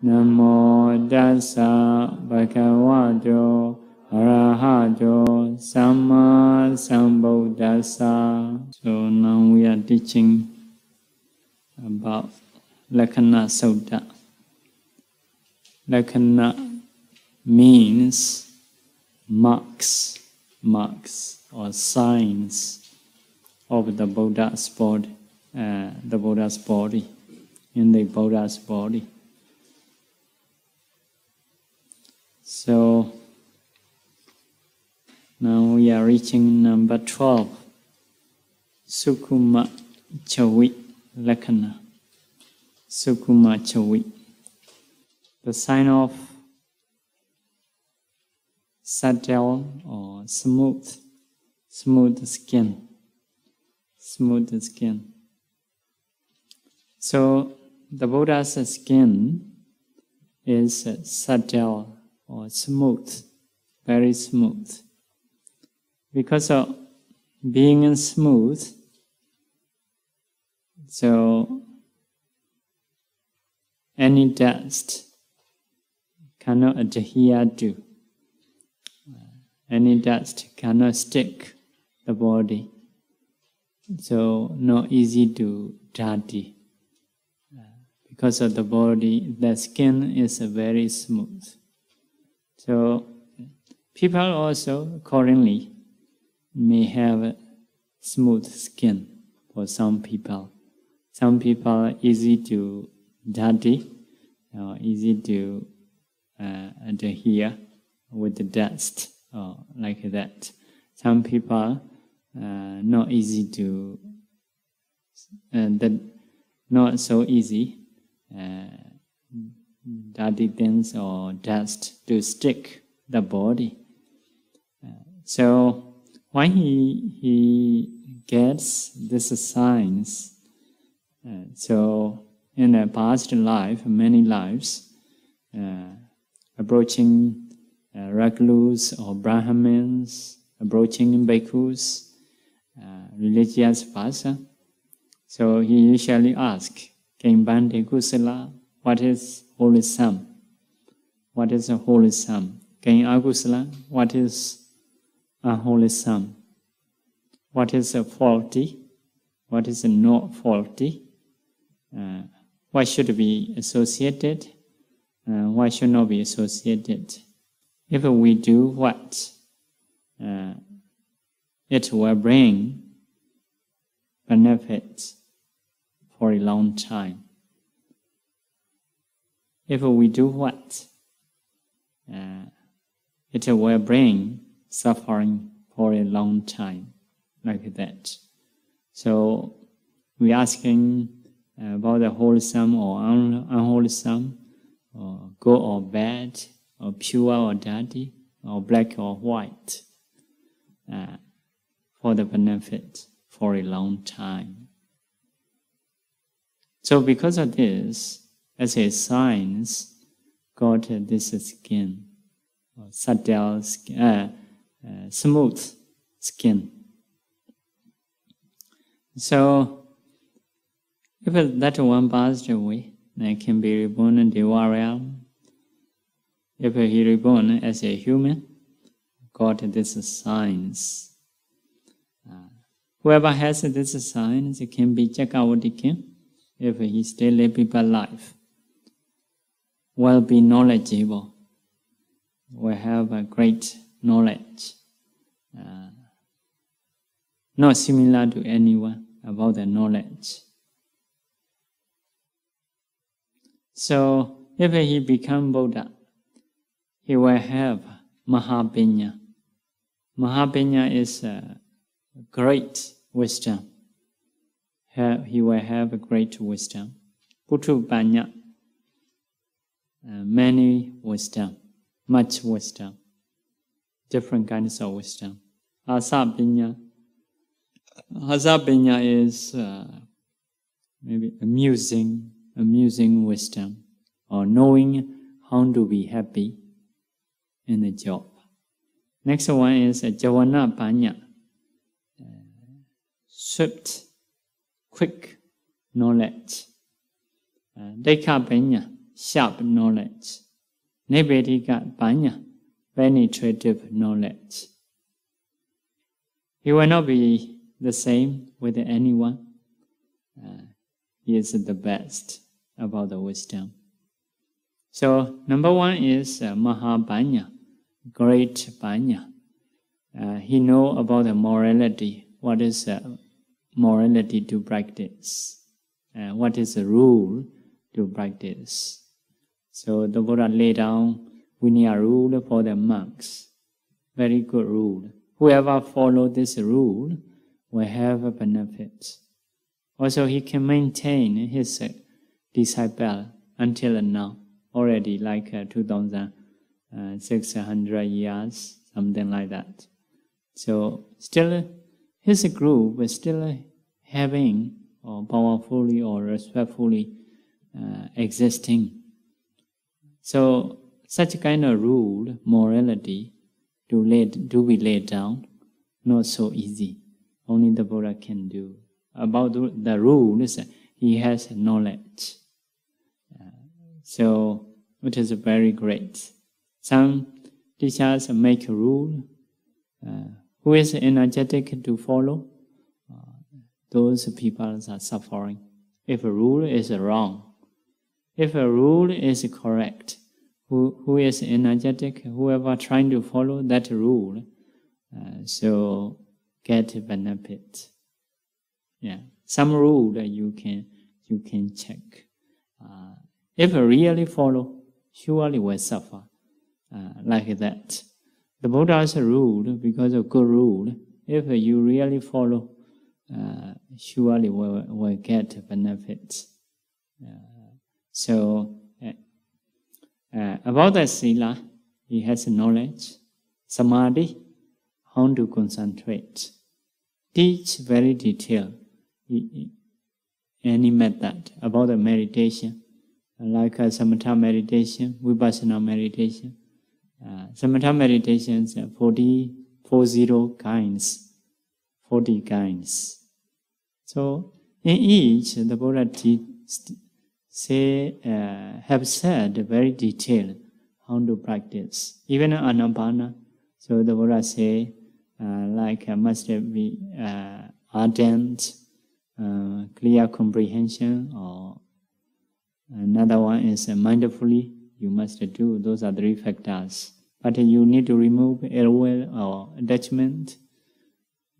Namo Tassa Bhagavato Arahato Samma Sambuddhassa. So now we are teaching about Lakkhaṇa Sutta. Lakkhaṇa means marks or signs of the Buddha's body, in the Buddha's body. So now we are reaching number 12. Sukkuma Chavi Lakkhaṇa. Sukkuma Chavi. The sign of subtle or smooth skin. Smooth skin. So the Buddha's skin is subtle or smooth, very smooth. Because of being smooth, so any dust cannot adhere to. Any dust cannot stick the body. So not easy to dirty. Because of the body, the skin is very smooth. So people also accordingly may have smooth skin for some people. Some people are easy to dirty, or easy to adhere with the dust, or like that. Some people not easy to, not so easy dirty things or dust to stick the body. So when he gets these signs, so in a past life, many lives, approaching recluse or Brahmins, approaching bhikkhus, religious person, so he usually asks, Kimbante kusala, what is wholesome? What is a wholesome? King agusala, what is unwholesome? What is a faulty? What is a not faulty? What should be associated? What should not be associated? If we do what, it will bring benefit for a long time. If we do what, it will bring suffering for a long time, like that. So we're asking about the wholesome or unwholesome, or good or bad, or pure or dirty, or black or white, for the benefit for a long time. So because of this, as a science, got this skin, or subtle skin, smooth skin. So if that one passed away, then can be reborn in the realm. If he reborn as a human, got this signs. Whoever has this signs, it can be Janakābhivaṃsa king. If he still live people life, will be knowledgeable, will have a great knowledge, not similar to anyone about the knowledge. So if he become Buddha, he will have Mahapanya. Mahapanya is great wisdom. He will have a great wisdom. Putupanya, many wisdom, much wisdom, different kinds of wisdom. Asapanya is maybe amusing wisdom, or knowing how to be happy in the job. Next one is Javanapanya, swift, quick knowledge. Daikapanya, sharp knowledge. Nibbedika panya, penetrative knowledge. He will not be the same with anyone. He is the best about the wisdom. So, number one is Mahapanya, great Panya. He know about the morality. What is morality to practice? What is the rule to practice? So the Buddha laid down Vinaya rule for the monks. Very good rule. Whoever follow this rule will have a benefit. Also, he can maintain his disciple until now, already like 2,600 years, something like that. So, still, his group is still having, or powerfully or respectfully existing. So, such kind of rule, morality, to be laid down, not so easy. Only the Buddha can do. About the rules, he has knowledge. So, it is very great. Some teachers make a rule. Who is energetic to follow? Those people are suffering. If a rule is wrong, if a rule is correct, who is energetic, whoever trying to follow that rule, so get benefit. Yeah, some rule that you can check. If you really follow, surely will suffer like that. The Buddha's rule, because of good rule, if you really follow, surely will get benefits. So, about the Sila, he has knowledge. Samadhi, how to concentrate. Teach very detailed. Any method about the meditation, like Samatha meditation, Vipassana meditation. Samatha meditations, 40 kinds, 40 kinds. So, in each, the Buddha have said very detailed how to practice. Even Anapana, so the Buddha say, must be ardent, clear comprehension, or another one is mindfully you must do. Those are 3 factors. But you need to remove ill will or attachment.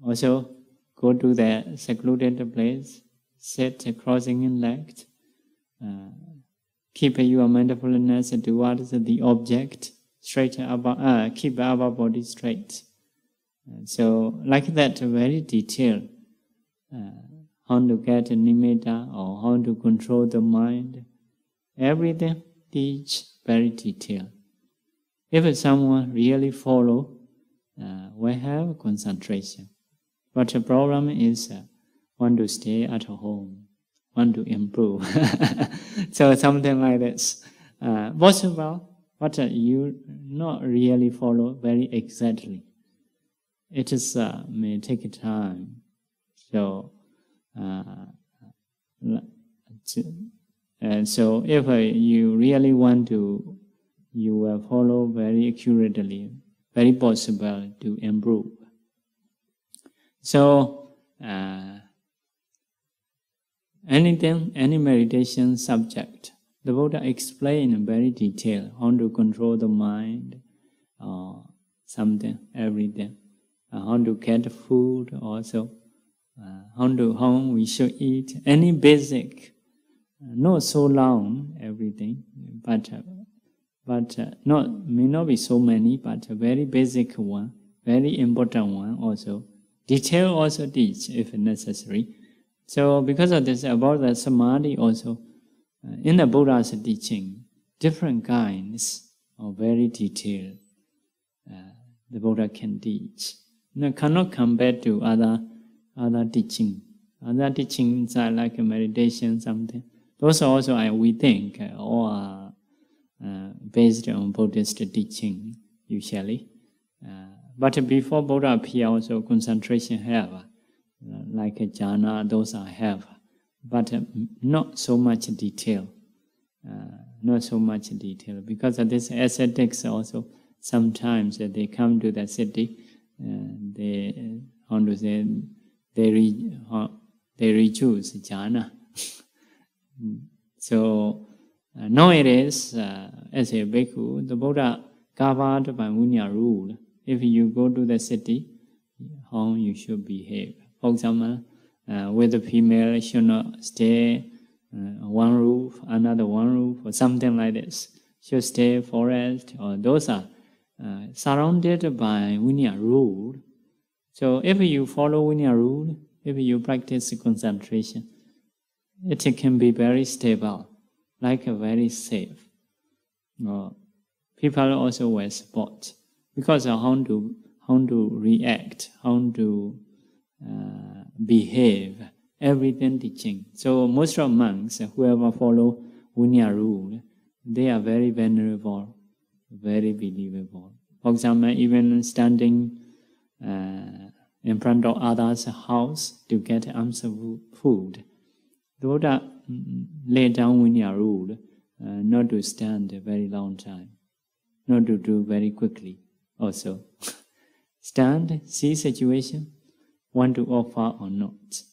Also, go to the secluded place, sit crossing in legs, keep your mindfulness towards the object, straight above, keep our body straight. So, like that, very detailed. How to get a nimitta or how to control the mind. Everything teach very detailed. If someone really follow, will have concentration. But the problem is want to stay at home, want to improve. So something like this. Possible, but you not really follow very exactly. It is may take time. So, so if you really want to, you will follow very accurately, very possible to improve. So, any meditation subject, the Buddha explained in very detail how to control the mind, or something, everything, how to get food also, how we should eat, any basic, not so long, everything, but may not be so many, but a very basic one, very important one also. Detail also teach if necessary. So because of this, about the samadhi also, in the Buddha's teaching, different kinds of very detailed, the Buddha can teach. No, cannot compare to other teaching. Other teachings are like a meditation, something. Those also, we think, all are based on Buddhist teaching, usually. But before Buddha appeared, also concentration have, like a jhana, those are have, but not so much detail. not so much detail. Because of this, ascetics also, sometimes they come to the city, they reduce jhana. So nowadays, as a bhikkhu, the Buddha covered by Munya rule. If you go to the city, how you should behave. For example, with the female, should not stay one roof, another one roof, or something like this. Should stay forest, or those are surrounded by Munya rule. So if you follow Munya rule, if you practice concentration, it can be very stable, like very safe. People also will support, because of how to react, how to behave, everything teaching. So most of monks, whoever follow Munya rule, they are very venerable, very believable. For example, even standing in front of others' house to get alms food, the Buddha laid down Munya rule not to stand a very long time, not to do very quickly also. Stand, see situation, want to offer or not.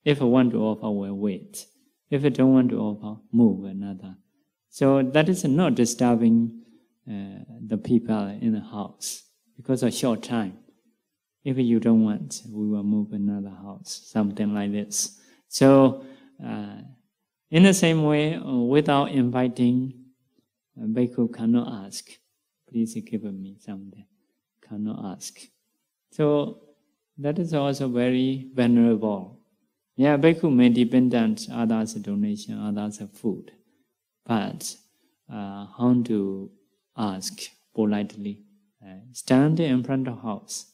If I want to offer, we'll wait. If I don't want to offer, move another. So that is not disturbing the people in the house, because of short time. If you don't want, we will move another house, something like this. So, in the same way, without inviting, bhikkhu cannot ask, please give me something. Cannot ask. So, that is also very venerable. Yeah, bhikkhu may depend on others' donation, others' food. But how to ask politely? Stand in front of house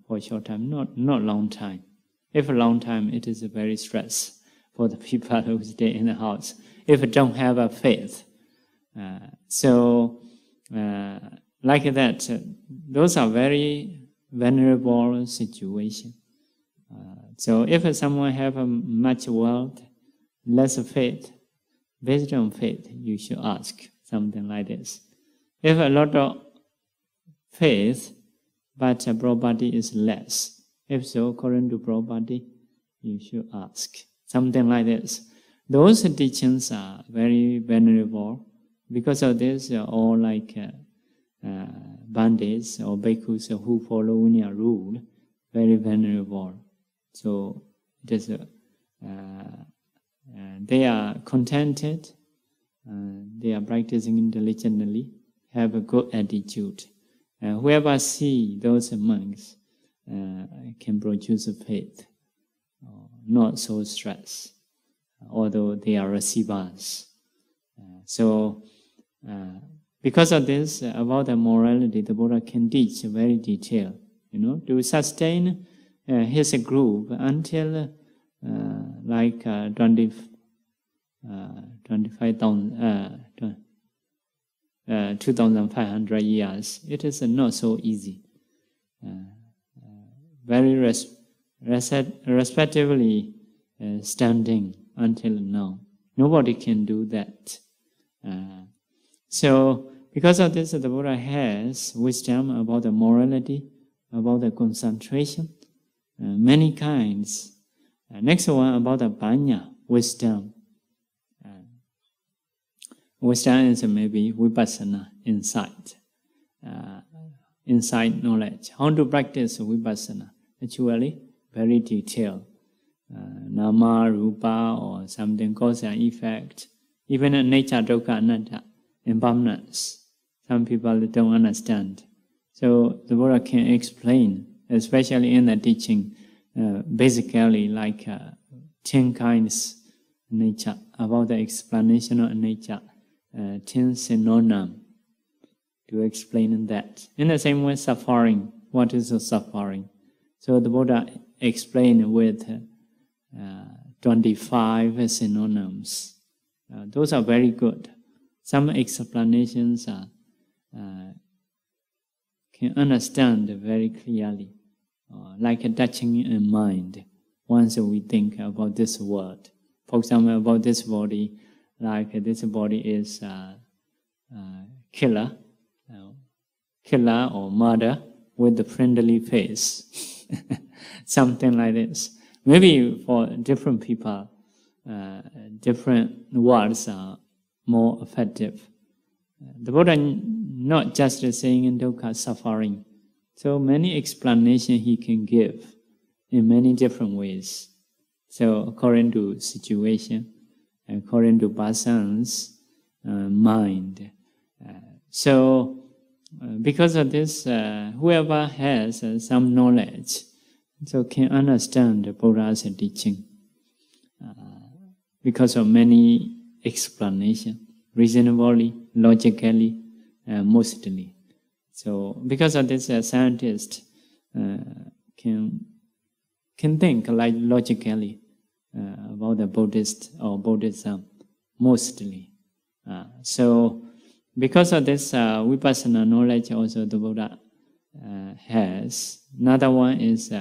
for a short time, not long time. If a long time, it is a very stress for the people who stay in the house. If they don't have a faith. Like that, those are very venerable situations. So if someone have much wealth, less faith, based on faith, you should ask something like this. If a lot of faith, but property is less, if so, according to property, you should ask something like this. Those teachings are very venerable. Because of this, all like bandits or bhikkhus who follow Munya rule, very venerable. So it is, they are contented, they are practicing intelligently, have a good attitude. Whoever see those monks can produce faith, not so stressed, although they are receivers. Because of this, about the morality, the Buddha can teach very detailed, to sustain his group until 2,500 years. It is not so easy. Very respectively standing until now. Nobody can do that. So, because of this, the Buddha has wisdom about the morality, about the concentration, many kinds. Next one, about the panya, wisdom. Wisdom is maybe Vipassana, insight. Insight knowledge. How to practice Vipassana? Actually, very detailed. Nama, Rupa, or something, cause and effect. Even nature, dukkha, anatta, impermanence. Some people don't understand. So the Buddha can explain, especially in the teaching, basically like 10 kinds of nature, about the explanation of nature, 10 synonyms to explain that. In the same way, suffering. What is the suffering? So the Buddha explained with 25 synonyms. Those are very good. Some explanations can understand very clearly, like touching a mind once we think about this word. For example, about this body, like this body is killer or murder with the friendly face, something like this. Maybe for different people, different words are more effective. The Buddha not just saying in dukkha, suffering. So many explanations he can give in many different ways. So according to situation, according to person's mind. Because of this, whoever has some knowledge, so can understand the Buddha's teaching. Because of many explanations, reasonably, logically, mostly. So because of this, scientists can think like logically about the Buddhist or Buddhism, mostly. So because of this Vipassana knowledge also the Buddha has. Another one is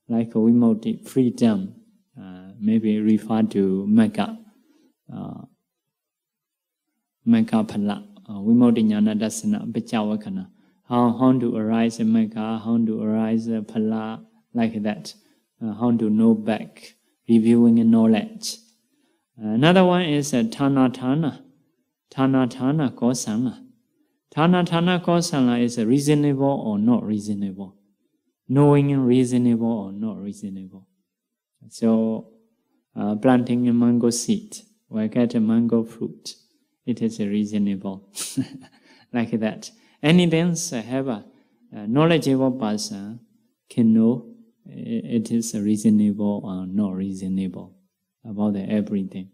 like a Vimukti, freedom, maybe referred to Magga, Magga Phala, Vimukti Jnana Dassana, Pecavakkana. How to arise a Magga, how to arise a Phala, like that. How to know back, reviewing knowledge. Another one is Thana Kosala. Thana Kosala is reasonable or not reasonable. Knowing reasonable or not reasonable. So, planting a mango seed or get a mango fruit, it is reasonable. Like that. Anything have a knowledgeable person can know it is reasonable or not reasonable about everything.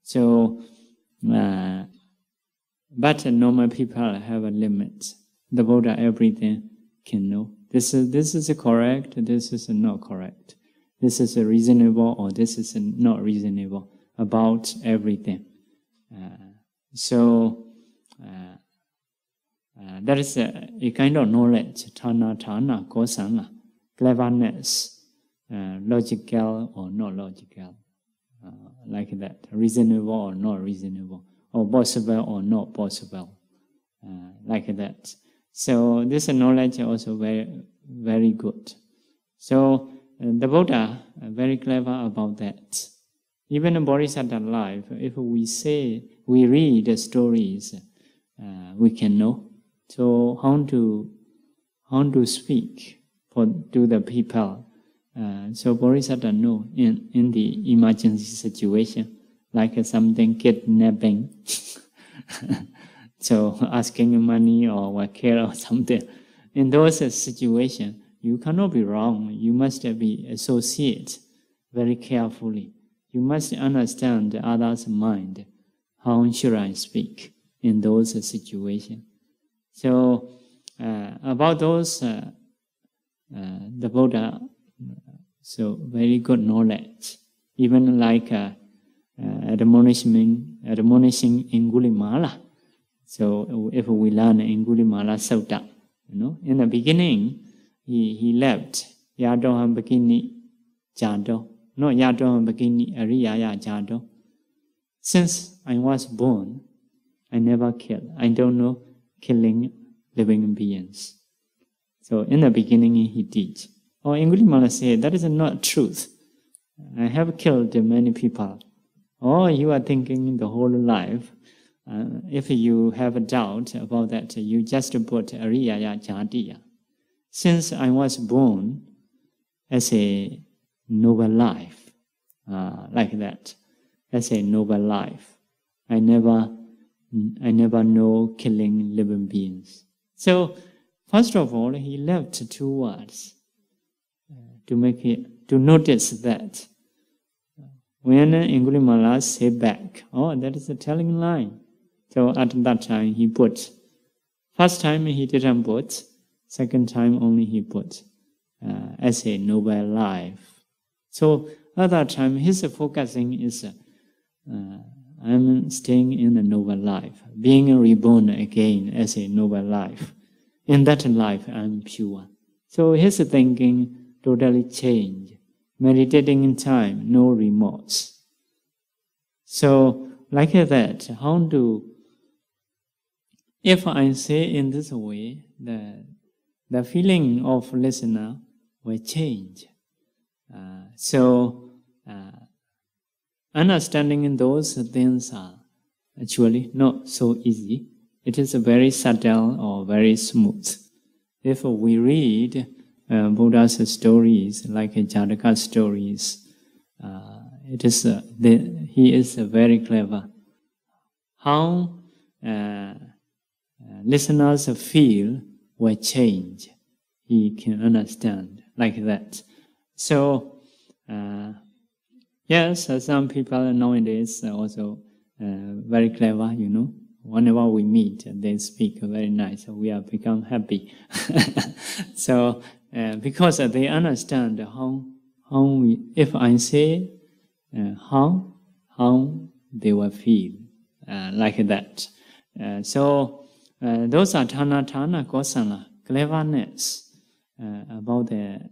So, but normal people have a limit. The Buddha everything can know. This is correct, this is not correct. This is reasonable or this is not reasonable about everything. That is a kind of knowledge, Thana, Kosala, cleverness, logical or not logical, like that, reasonable or not reasonable, or possible or not possible, like that. So this knowledge also very, very good. So the Buddha very clever about that. Even in Bodhisattva life, if we read the stories, we can know. So how to speak to the people. So Bodhisattva know in the emergency situation, like something kidnapping, so asking money or care or something. In those situations, you cannot be wrong. You must be associate very carefully. You must understand the other's mind. How should I speak in those situations? So about those, the Buddha, so very good knowledge. Even like admonishing Angulimala. So if we learn Angulimala Sutta, in the beginning, he left Yadoham Bikini Jado, not Yadoham Bikini Ariyaya Jado. Since I was born, I never killed. I don't know killing living beings. So in the beginning he teach. Or Angulimala said, that is not truth. I have killed many people. Or you are thinking the whole life. If you have a doubt about that, you just put Ariyaya Jatiya. Since I was born as a noble life, like that, as a noble life, I never know killing living beings. So, first of all, he left 2 words to notice that. When Angulimala said back, that is a telling line. So at that time he put. First time he didn't put. Second time only he put as a noble life. So at that time his focusing is I'm staying in the noble life, being reborn again as a noble life. In that life I'm pure. So his thinking totally changed. Meditating in time, no remorse. So like that, how to, if I say in this way, the feeling of listener will change. Understanding those things are actually not so easy. It is very subtle or very smooth. If we read Buddha's stories, like Janaka stories, it is he is very clever. How listeners feel will change. He can understand like that. So, yes, some people nowadays are also very clever, you know. Whenever we meet, they speak very nice. We have become happy. So, because they understand how we, if I say how they will feel like that. Those are Thana Kosala, cleverness about the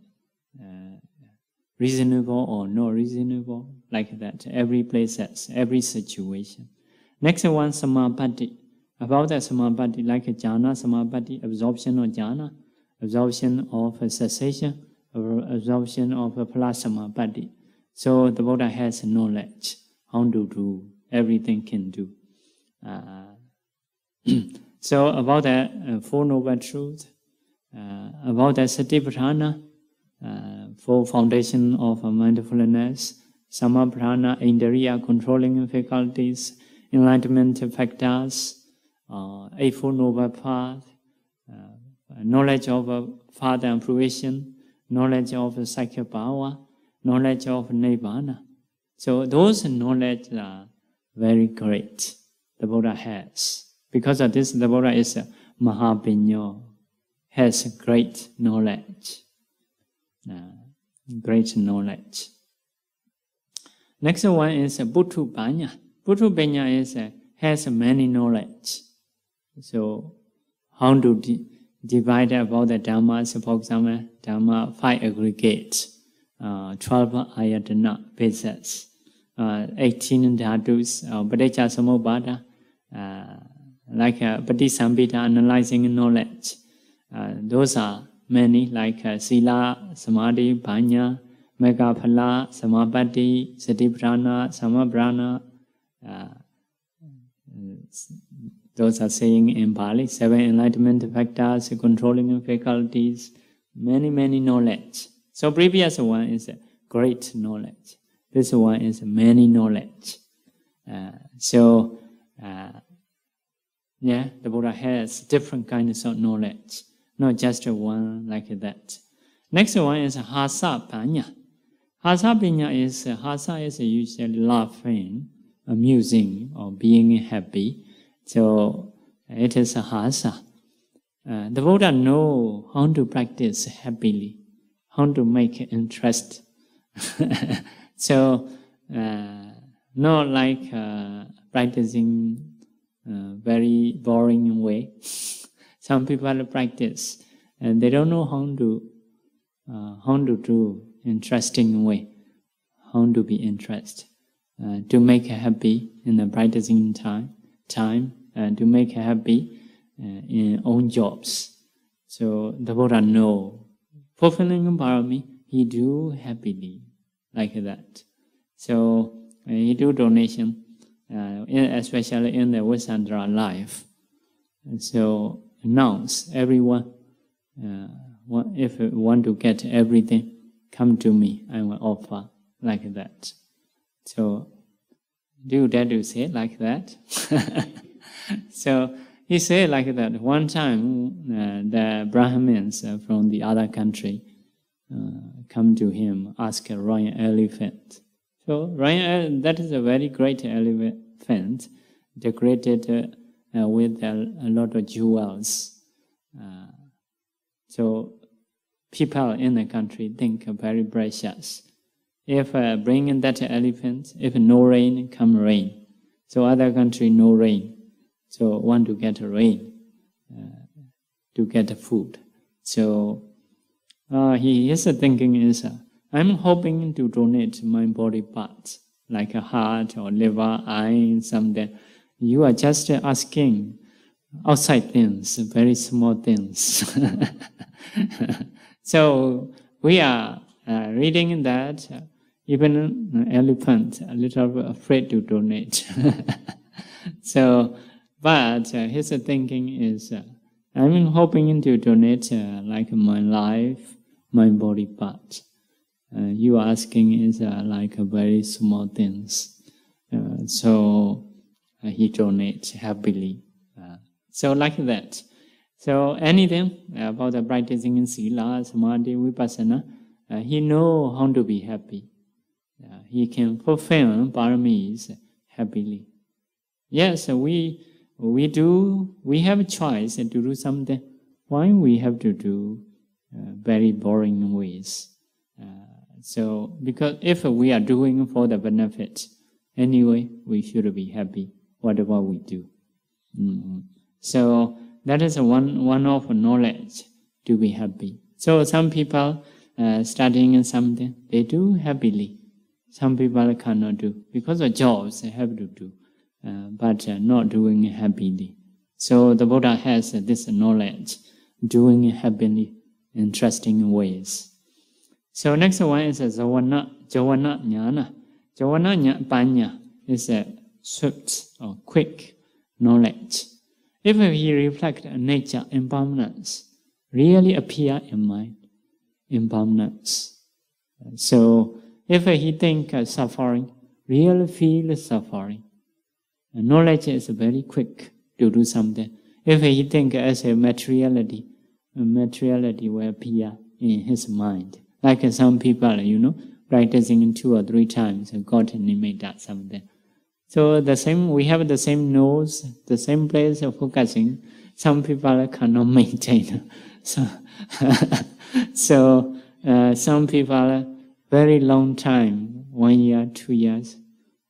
reasonable or not reasonable, like that. Every place, every situation. Next one, Samapati. About the Samapati, like jhana Samapati, absorption of jhana, absorption of cessation, absorption of phala Samapati. So the Buddha has knowledge, how to do, everything can do. So about the Four Noble Truths, about the Satipatthana, Four Foundation of Mindfulness, Samapatthana, Indriya, controlling faculties, enlightenment factors, Eightfold Noble Path, knowledge of Father and fruition, knowledge of psychic power, knowledge of Nibbana. So those knowledge are very great, the Buddha has. Because of this, the Buddha is a Mahapiñño, has great knowledge. Great knowledge. Next one is Buddhu Panya. Buddhu Panya has many knowledge. So how to divide about the Dhammas, for example, Dhamma 5 aggregates, 12 ayatana bases, 18 dhatus, Paticca Samuppada, like Patisambhita, analyzing knowledge. Those are many, like Sila, Samadhi, Panya, Megaphala, Samapatti, Satipatthana, Samabrahana. Those are saying in Pali, 7 enlightenment factors, controlling faculties, many knowledge. So previous one is great knowledge. This one is many knowledge. The Buddha has different kinds of knowledge, not just one like that. Next one is Hasa Panya. Hasa is usually laughing, amusing, or being happy. So it is a Hasa. The Buddha knows how to practice happily, how to make interest. So not like practicing very boring way. Some people practice and they don't know how to do interesting way, how to be interested, to make happy in the practicing time, to make happy in own jobs. So the Buddha know, fulfilling parami, he do happily like that. So he do donation, especially in the Westandra life. And so announce everyone, if you want to get everything, come to me, I will offer like that. So do you dare to say like that? So he said like that. One time the Brahmins from the other country come to him, ask a royal elephant. So that is a very great elephant, decorated with a lot of jewels. So people in the country think very precious. If bringing that elephant, if no rain, come rain. So other country no rain. So want to get rain, to get food. So his thinking is, I'm hoping to donate my body parts like a heart or liver, eye, something. You are just asking outside things, very small things. So we are reading that even an elephant a little afraid to donate. So, but his thinking is, I'm hoping to donate like my life, my body part. You asking is like a very small things. So he donates happily. So like that. So anything about the practicing in Sila, Samadhi, Vipassana, he know how to be happy. He can fulfill paramis happily. Yes, we have a choice to do something. Why we have to do very boring ways? So, because if we are doing for the benefit, anyway, we should be happy, whatever we do. So, that is one of knowledge, to be happy. So, some people studying something, they do happily. Some people cannot do, because of jobs they have to do, but not doing happily. So, the Buddha has this knowledge, doing happily, interesting ways. So next one is Jawana Jnana. Jawana Panya is a swift or quick knowledge. If he reflects nature, impermanence, really appear in mind, impermanence. So if he think suffering, really feel suffering. Knowledge is very quick to do something. If he think as a materiality will appear in his mind. Like some people, practicing 2 or 3 times, got nimitta something. So we have the same nose, the same place of focusing. Some people cannot maintain. So some people very long time, 1 year, 2 years.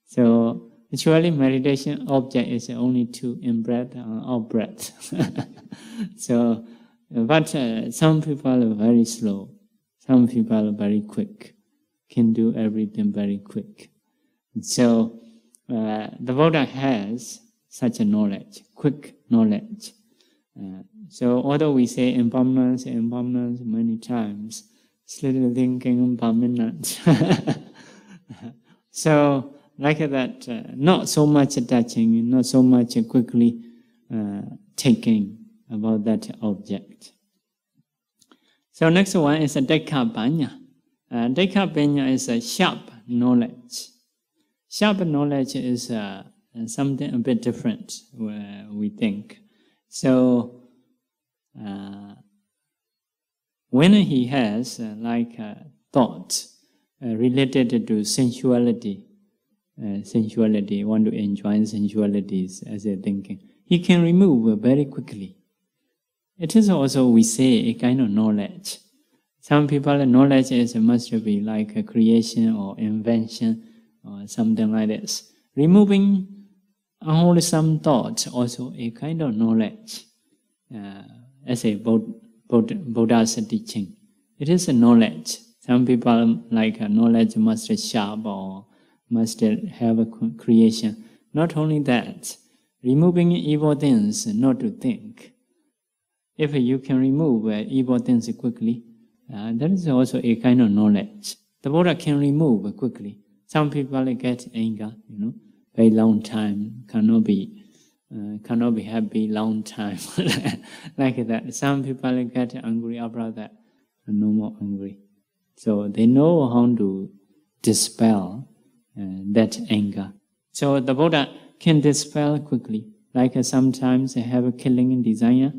So actually meditation object is only 2 in breath and out breath. So, but some people are very slow. Some people are very quick, can do everything very quick. So the Buddha has such a knowledge, quick knowledge. So although we say impermanence many times, still thinking impermanence. So like that, not so much touching, not so much quickly taking about that object. So next one is a Dekha-panya. Dekha-panya is a sharp knowledge. Sharp knowledge is something a bit different, we think. So when he has thoughts related to sensuality, want to enjoy sensualities as a thinking, he can remove very quickly. It is also, we say, a kind of knowledge. Some people, knowledge must be like a creation or invention or something like this. Removing unwholesome thoughts, also a kind of knowledge. As a Buddha's teaching, it is a knowledge. Some people like knowledge must be sharp or must have a creation. Not only that, removing evil things, not to think. If you can remove evil things quickly, that is also a kind of knowledge. The Buddha can remove quickly. Some people get anger, very long time, cannot be happy long time, like that. Some people get angry after that, no more angry. So they know how to dispel that anger. So the Buddha can dispel quickly. Like sometimes have a killing desire,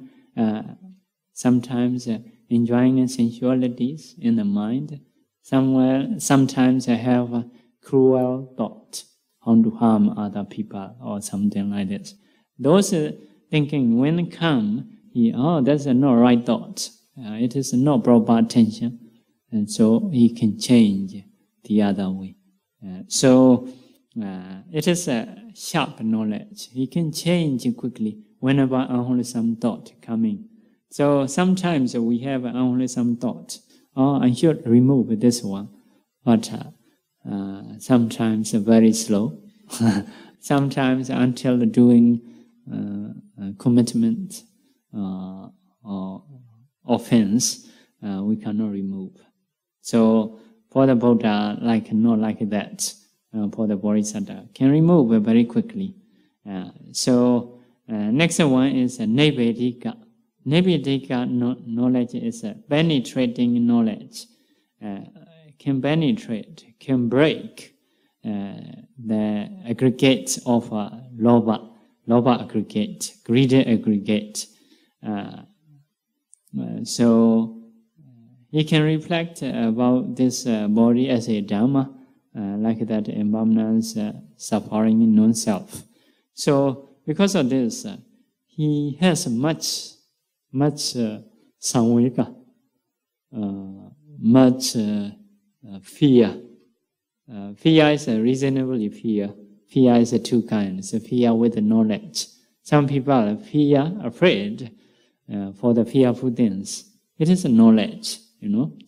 sometimes enjoying sensualities in the mind. Sometimes have a cruel thought, how to harm other people or something like this. Those thinking when come, that's not right thought. It is not proper attention, and so he can change the other way. So it is a sharp knowledge. He can change quickly whenever unwholesome thought coming. So sometimes we have unwholesome thought. I should remove this one, but sometimes very slow, sometimes until doing commitment or offense, we cannot remove. So for the Buddha, not like that. For the Bodhisattva, can remove very quickly. Next one is Nibbedika. Nibbedika knowledge is a penetrating knowledge. Can penetrate, can break the aggregate of lobha aggregate, greedy aggregate. So he can reflect about this body as a Dhamma, like that impermanence, suffering in non-self. So because of this, he has much samvika, much fear. Fear is reasonably fear. Fear is two kinds. Fear with knowledge. Some people are afraid for the fearful things. It is knowledge,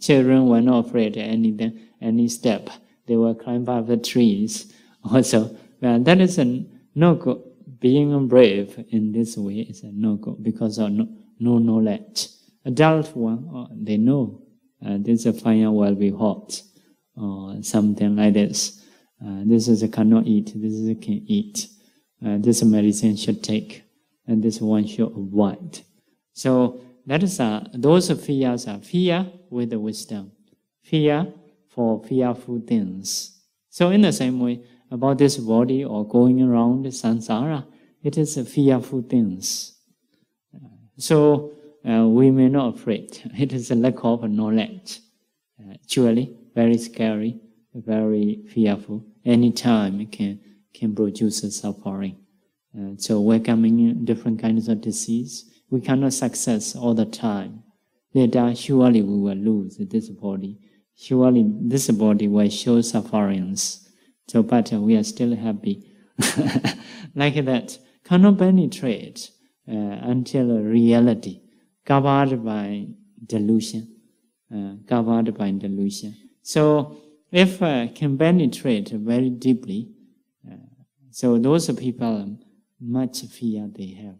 Children were not afraid of anything, any step. They will climb up the trees. Also, that is no good. Being brave in this way is no good because of no knowledge. Adult one, they know this fire will be hot, or something like this. This is cannot eat. This is can eat. This medicine should take, and this one should avoid. So that is those fears are fear with the wisdom, fear for fearful things. So in the same way, about this body or going around samsara, it is fearful things. So we may not afraid. It is a lack of knowledge. Actually, very scary, very fearful. Any time it can produce suffering. So welcoming different kinds of disease. We cannot success all the time. Later, surely we will lose this body. Surely this body will show sufferings. So, but we are still happy. Like that, cannot penetrate until reality, covered by delusion. Covered by delusion. So, if can penetrate very deeply, so those people, much fear they have.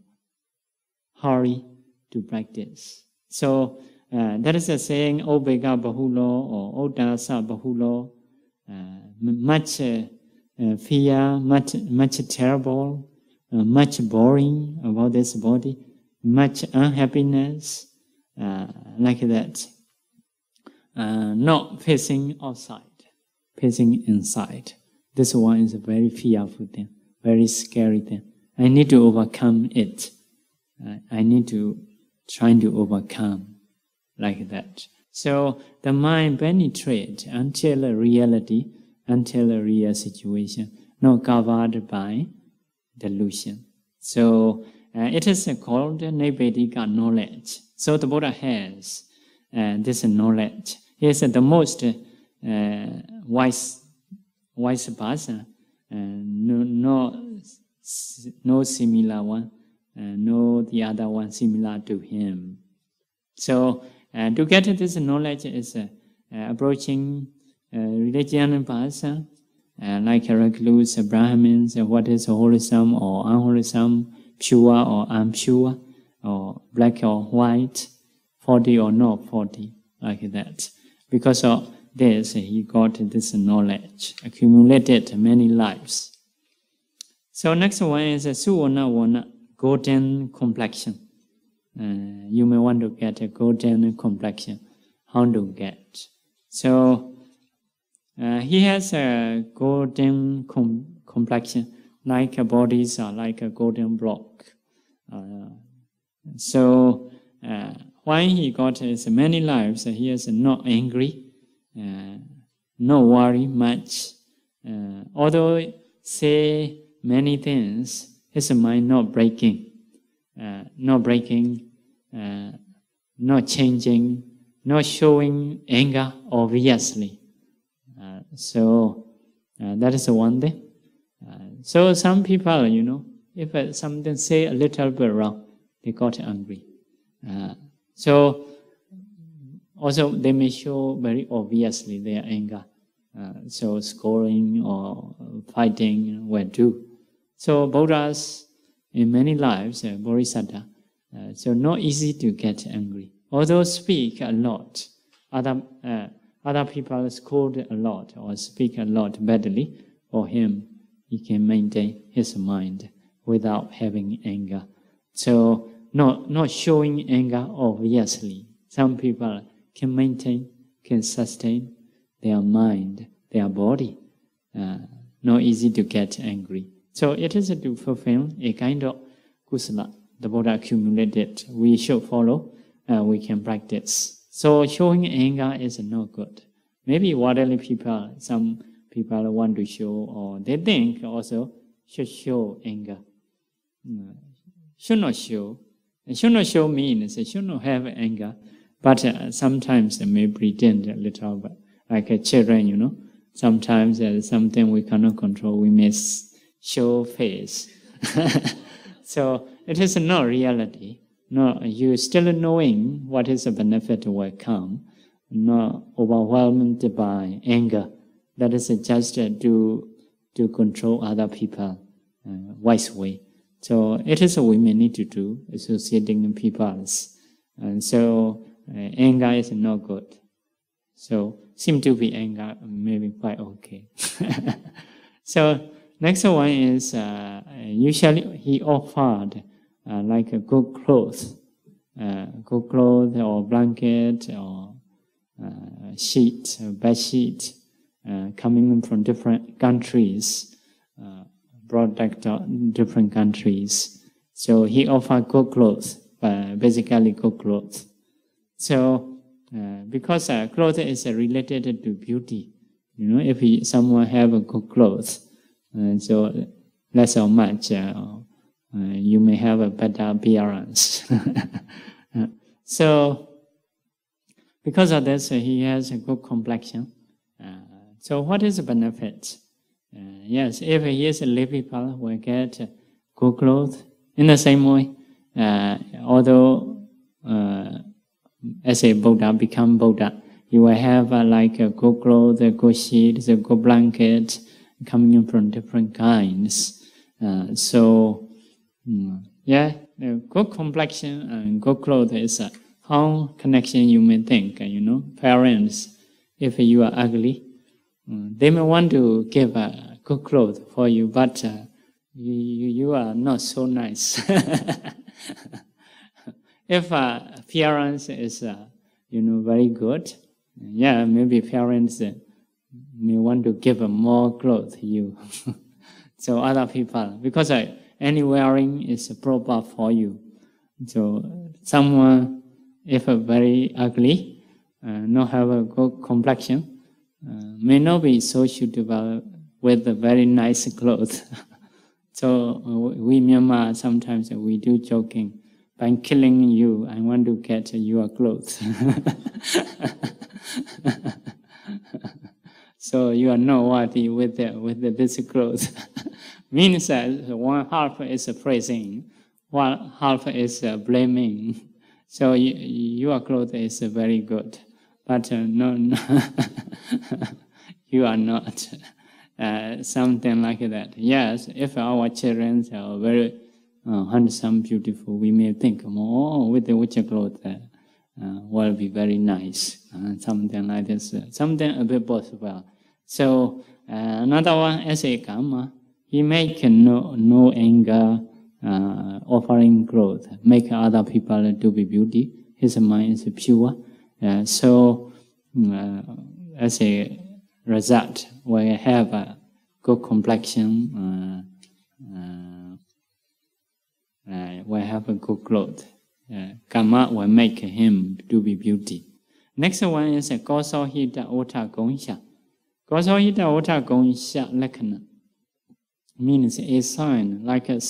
Hurry to practice. So, that is a saying, Obega Bahulo or Odasa Bahulo. Much fear, much terrible, much boring about this body, much unhappiness, like that. Not facing outside, facing inside. This one is a very fearful thing, very scary thing. I need to overcome it. I need to try to overcome, like that. So the mind penetrates until a reality, until a real situation, not covered by delusion. So it is called Nibbedika knowledge. So the Buddha has this knowledge. He is the most wise person. No similar one. No the other one similar to him. So to get this knowledge is approaching religion person, like recluse, Brahmins, what is wholesome or unwholesome, pure or impure, or black or white, 40 or not 40, like that. Because of this, he got this knowledge, accumulated many lives. So next one is Suwana Wana, golden complexion. You may want to get a golden complexion. How to get? So he has a golden complexion, like bodies are like a golden block. So why he got his many lives, he is not angry, not worry much. Although say many things, his mind not breaking, not changing, not showing anger obviously. So that is one thing. So some people, if something say a little bit wrong, they got angry. So also they may show very obviously their anger. So scoring or fighting will do. So Buddhas in many lives, Bodhisattva, so not easy to get angry. Although speak a lot, other people scold a lot or speak a lot badly, for him, he can maintain his mind without having anger. So not showing anger obviously. Some people can maintain, can sustain their mind, their body. Not easy to get angry. So it is to fulfill a kind of kusala. The Buddha accumulated. We should follow. We can practice. So showing anger is not good. Maybe worldly people, some people want to show, or they think also should show anger. Should not show. Should not show means should not have anger. But sometimes they may pretend a little bit, like children, Sometimes something we cannot control, we may show face. So it is not reality. No, you still knowing what is the benefit will come, not overwhelmed by anger. That is just to control other people wise way. So it is what we may need to do, associating peoples. And so anger is not good. So seem to be anger, maybe quite okay. So next one is usually he offered like a good clothes or blanket or sheet, bed sheet, coming from different countries, product different countries. So he offered good clothes, basically good clothes. So because clothes is related to beauty, if someone have a good clothes, so less or much, you may have a better appearance. So because of this, he has a good complexion. So what is the benefit? Yes, if he is a lay people, will get good clothes. In the same way, although as a Buddha, become Buddha, you will have like a good clothes, a good sheet, a good blanket, coming in from different kinds. Good complexion and good clothes is how connection you may think. Parents, if you are ugly, they may want to give good clothes for you, but you are not so nice. If appearance is very good, maybe parents may want to give more clothes to you. So other people, because any wearing is proper for you. So someone, if very ugly, not have a good complexion, may not be so suitable with a very nice clothes. So we Myanmar, sometimes we do joking, by killing you, I want to get your clothes. So you are not worthy with this clothes. Means that one half is praising, one half is blaming. So your clothes is very good, but no, you are not. Something like that. Yes, if our children are very handsome, beautiful, we may think, with the which clothes will be very nice. Something like this. Something a bit possible. So another one, as a karma, he make no anger, offering clothes, make other people to be beauty. His mind is pure. So as a result, we have a good complexion, we have a good clothes. Karma will make him to be beauty. Next one is Kosohita Ota Gongsha. Kosohita Ota Gongsha Lakkhaṇa means a sign like a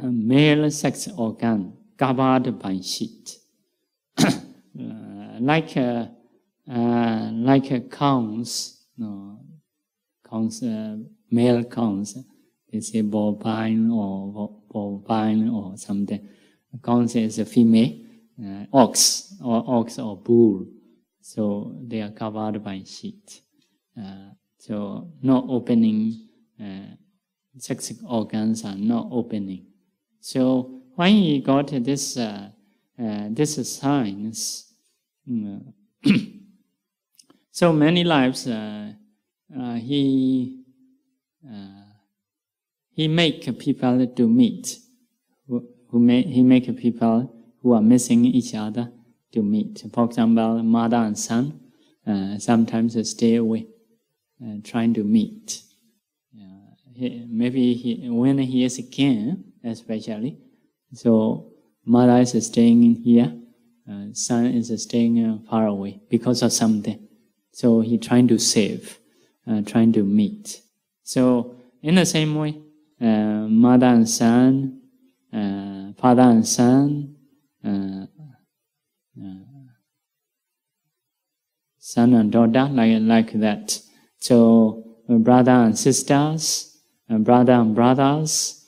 male sex organ covered by sheet. Like cows, male cows, they say bovine or something. Cows is a female, ox or bull, so they are covered by sheet. So not opening, sex organs are not opening. So when he got this signs, so many lives he make people to meet. He make people who are missing each other to meet. For example, mother and son sometimes stay away, trying to meet. When he is a king, especially, so mother is staying here, son is staying far away because of something. So he trying to save, trying to meet. So in the same way, mother and son, father and son, son and daughter, like that. So brother and sisters, brother and brothers.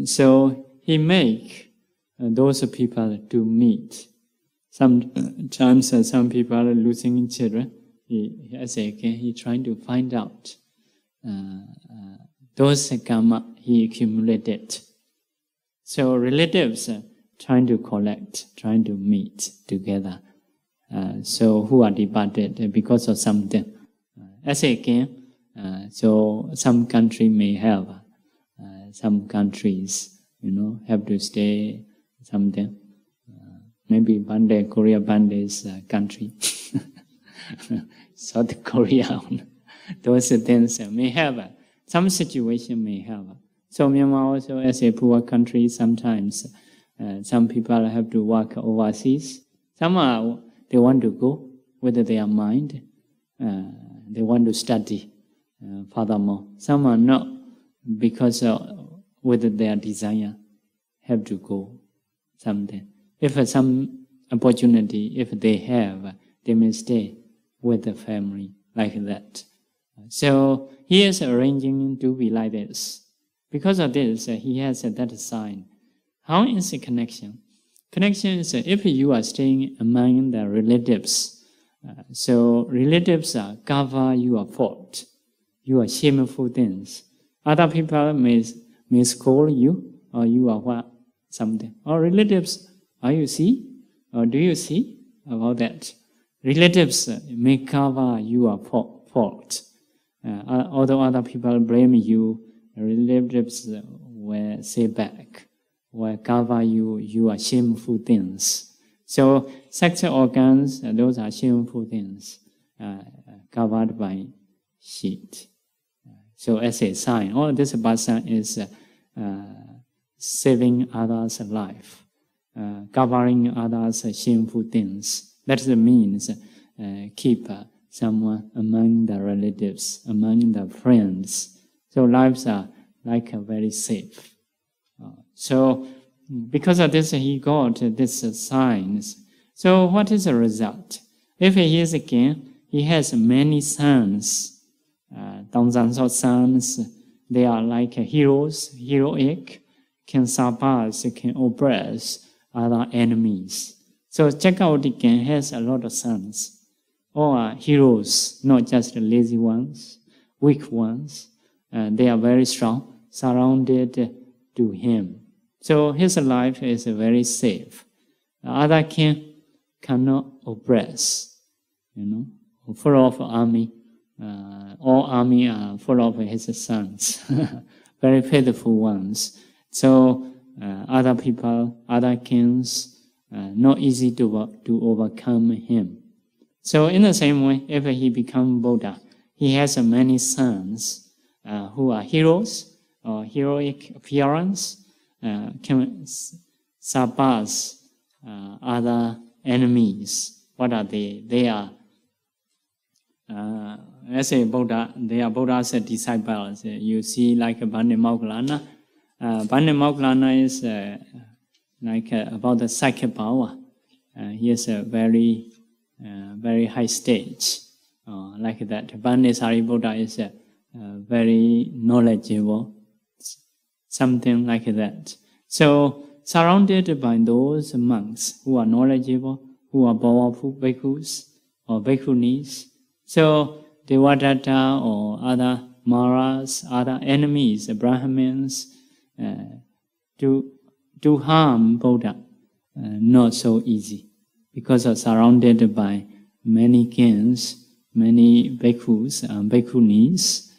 So he make those people to meet. Sometimes some people are losing children. He trying to find out those karma he accumulated. So relatives trying to collect, trying to meet together. So who are departed because of something. As a king, so some country may have, some countries, have to stay something. Maybe Bande, Korea Bande is a country. South Korea, those things may have, some situation may have. So Myanmar also, as a poor country, sometimes some people have to work overseas. Some they want to go with their mind. They want to study furthermore. Some are not because with their desire have to go something. If some opportunity, if they have, they may stay with the family like that. So he is arranging to be like this. Because of this, he has that sign. How is the connection? Connection is if you are staying among the relatives. So relatives cover your fault, your shameful things. Other people may scold you, or you are what something. Or relatives, are you see? Or do you see about that? Relatives may cover your fault. Although other people blame you, relatives will say back, will cover your shameful things. So sexual organs, those are shameful things, covered by shit. So as a sign, this person is saving others' life, covering others' shameful things. That means keep someone among the relatives, among the friends. So lives are like very safe. So because of this, he got this signs. So what is the result? If he is a king, he has many sons. Thousands of sons. They are like heroes, heroic, can surpass, can oppress other enemies. So check out the king has a lot of sons. All are heroes, not just lazy ones, weak ones. They are very strong, surrounded to him. So his life is very safe. Other king cannot oppress, full of army. All army are full of his sons, very faithful ones. So other people, other kings, not easy to overcome him. So in the same way, if he become Buddha, he has many sons who are heroes or heroic appearance, can surpass other enemies. What are they? They are, as a Buddha, they are Buddha's disciples. You see like Bande Moggallana. Bande Moggallana is like about the psychic power. He is a very high stage, like that. Bande Sariputta is very knowledgeable, something like that. So surrounded by those monks who are knowledgeable, who are powerful bhikkhus or bhikkhunis. So Devadatta or other Maras, other enemies, the Brahmins, to harm Buddha, not so easy, because of surrounded by many kings, many bhikkhus and bhikkhunis.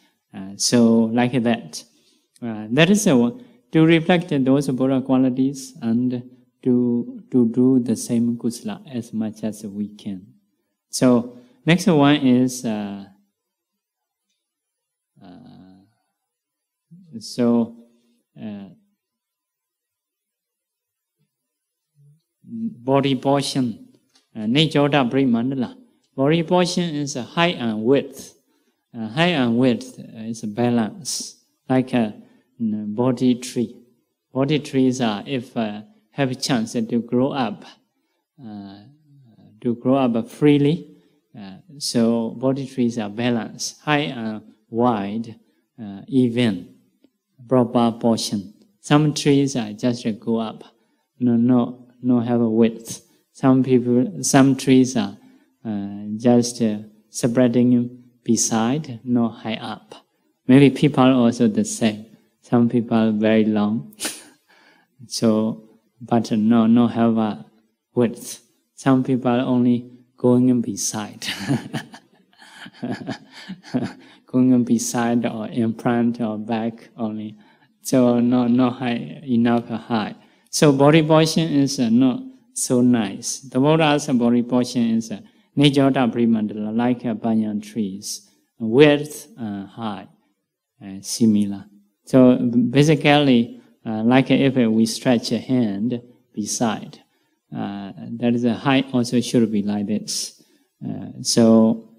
So like that. That is to reflect those Buddha qualities and to do the same kusala as much as we can. So next one is body portion. Nijoda Brahmandala. Body portion is height and width. Height and width is a balance, like a body tree. Body trees are, if have a chance to grow up freely. So body trees are balanced, high and wide, even, proper portion. Some trees are just go up, no have a width. Some trees are just spreading beside, no high up. Maybe people are also the same. Some people are very long, so but no have a width. Some people are only going beside, going beside or in front or back only. So no high enough high. So body portion is not so nice. The Buddha's body portion is Nijoda Brahmandala, like banyan trees, width high, similar. So basically, like if we stretch a hand beside, that is a height also should be like this. So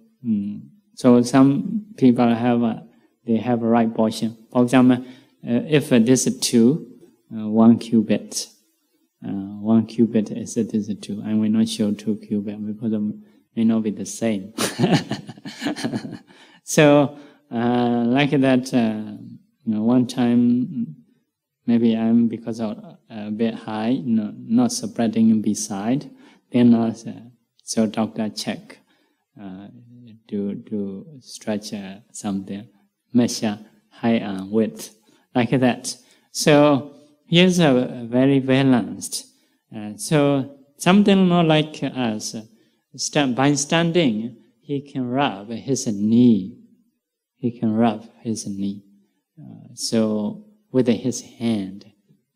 some people have they have a right portion. For example, if this is 2, 1 cubit. 1 cubit is this 2. I will not show 2 cubit because it may not be the same. So like that, one time maybe I'm because of a bit high, not spreading beside. Then so doctor check to stretch something, measure height and width, like that. So here's a very balanced. So something not like us. By standing, he can rub his knee. He can rub his knee. So with his hand.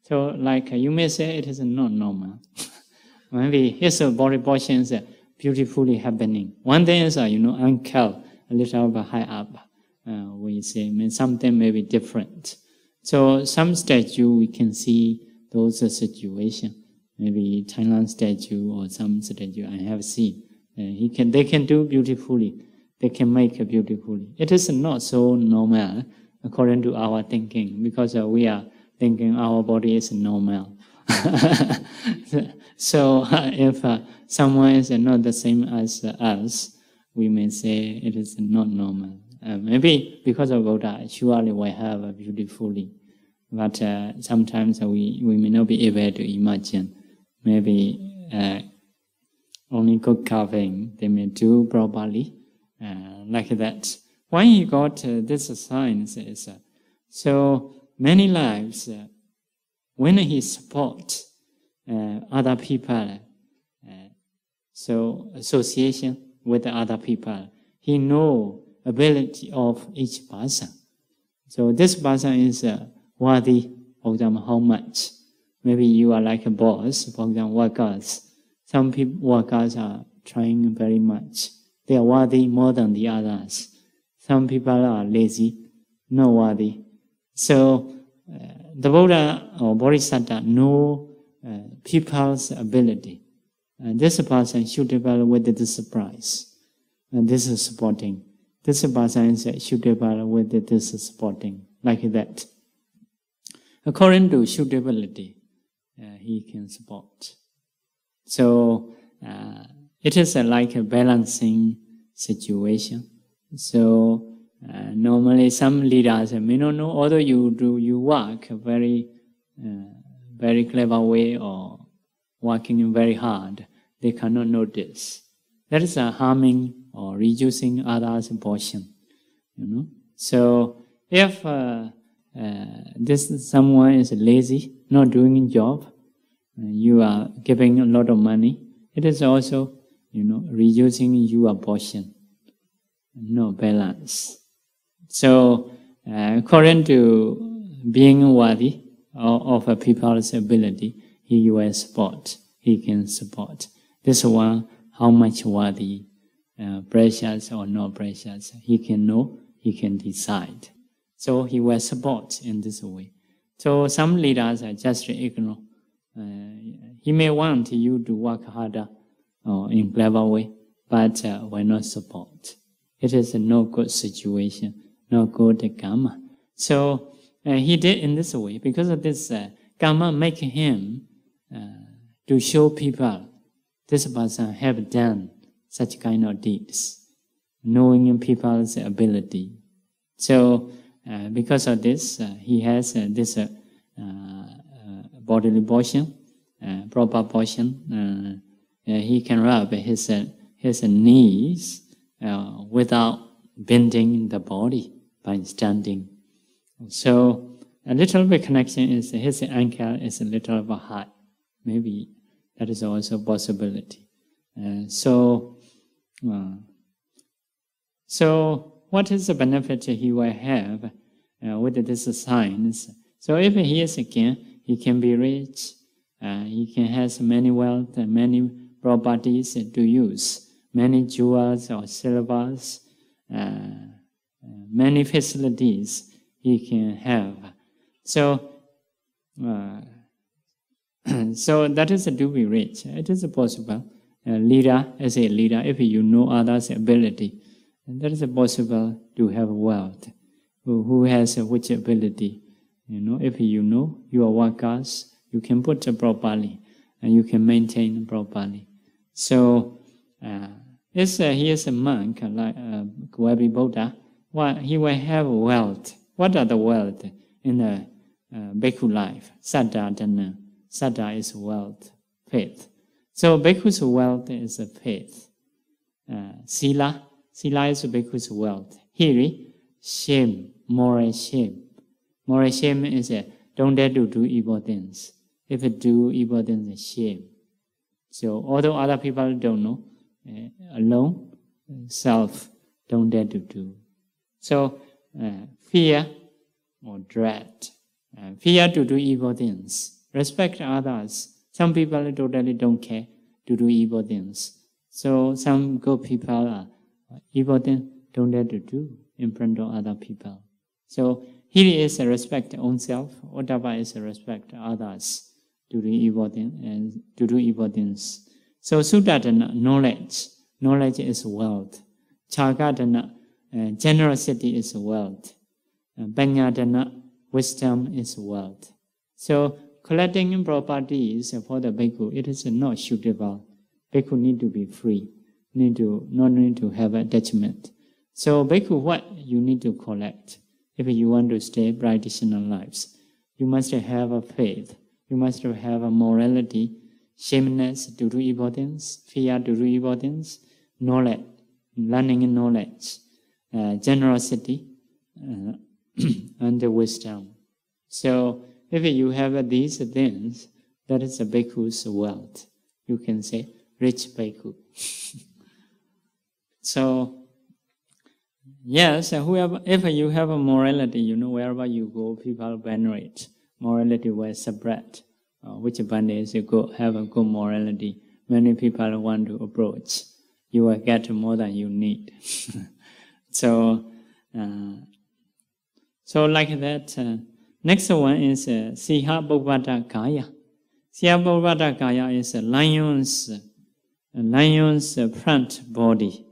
So like you may say it is not normal. Maybe his body portion is beautifully happening. One thing is, ankle a little bit high up. We say something may be different. So some statue we can see those situations. Maybe Thailand statue or some statue I have seen. They can do beautifully. They can make beautifully. It is not so normal according to our thinking, because we are thinking our body is normal. So if someone is not the same as us, we may say it is not normal. Maybe because of Buddha, surely we have beautifully. But sometimes we may not be able to imagine. Maybe only good carving they may do properly, like that. Why he got this science is so many lives when he supports other people, so association with other people, he know ability of each person. So this person is worthy, for example, how much. Maybe you are like a boss, for example, workers. Some workers are trying very much. They are worthy more than the others. Some people are lazy, not worthy. So the Buddha or Bodhisattva know people's ability. This person should develop with this price. And this is supporting. This person should develop with this supporting, like that. According to suitability, he can support. So it is like a balancing situation. So normally some leaders may not know, although you work very clever way or working very hard, they cannot notice. That is harming or reducing others' portion. So if someone is lazy, not doing a job, you are giving a lot of money, it is also, reducing your portion. No balance. So, according to being worthy of a people's ability, he will support. He can support. This one, how much worthy, precious or not precious, he can know, he can decide. So he will support in this way. So some leaders are just ignorant. He may want you to work harder in clever way, but will not support. It is no good situation, no good karma. So he did in this way. Because of this karma make him to show people this person have done such kind of deeds, knowing people's ability. So because of this, he has this bodily portion, proper portion. He can rub his knees without bending the body by standing. So a little bit connection is his ankle is a little bit high. Maybe that is also a possibility. So what is the benefit he will have with these signs? So if he is a king, he can be rich. He can have many wealth and many properties to use, many jewels or silvers, many facilities he can have. So, so that is to be rich. It is possible. Leader, as a leader, if you know others' ability, that is possible to have wealth. Who has which ability? If you know your workers, you can put it properly and you can maintain properly. So, he is a monk like Gwabi Buddha. He will have wealth. What are the wealth in the bhikkhu life? Saddha dana. Saddha is wealth, faith. So bhikkhu's wealth is a faith. Sila is bhikkhu's wealth. Hiri, shame, moral shame. Moral shame is don't dare to do evil things. If you do evil things, it's shame. So although other people don't know, alone, self, don't dare to do. So fear or dread. Fear to do evil things. Respect others. Some people totally don't care to do evil things. So some good people are evil things don't dare to do in front of other people. So here is a respect oneself. Ottava is a respect others to do evil things and to do evil things. So Suddhadana, knowledge. Knowledge is wealth. Chagadana, generosity is wealth. Panyadana, wisdom is wealth. So collecting properties for the bhikkhu, it is not suitable. Bhikkhu need to be free, not need to have attachment. So bhikkhu, what you need to collect? If you want to stay practitioner lives, you must have a faith. You must have a morality, shameness to do evil things, fear to do evil things, knowledge, learning knowledge, generosity, and wisdom. So if you have these things, that is a bhikkhu's wealth. You can say, rich bhikkhu. So, yes, if you have a morality, wherever you go, people venerate. Morality will spread. Which advantage you go have a good morality. Many people want to approach. You will get more than you need. So like that. Next one is Siha Bhagavata Kaya. Siha Bhagavata Kaya is a lion's front body.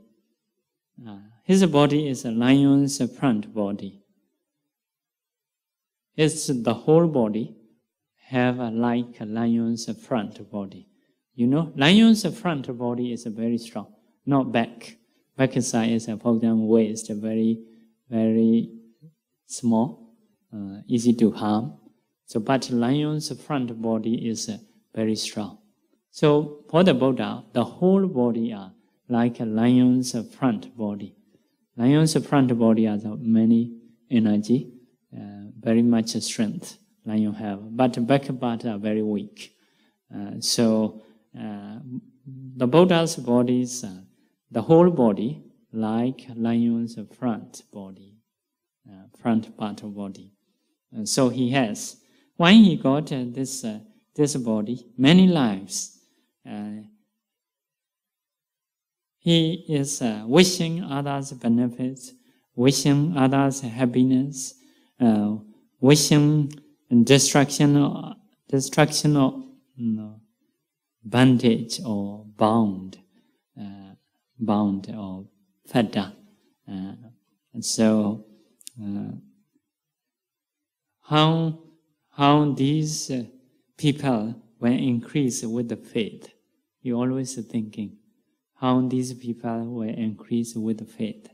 His body is a lion's front body. It's the whole body have like a lion's front body. Lion's front body is very strong, not back. Back side is, for example, waist, very, very small, easy to harm. So, but lion's front body is very strong. So, for the Buddha, the whole body are like a lion's front body. Lion's front body has many energy, very much strength lion have, but back part are very weak. So the Buddha's bodies, the whole body, like lion's front body, front part of body. So he has. When he got this body, many lives, he is wishing others benefits, wishing others happiness, wishing destruction of bondage or bound or fetter. So how these people will increase with the faith? You always thinking how these people will increase with the faith.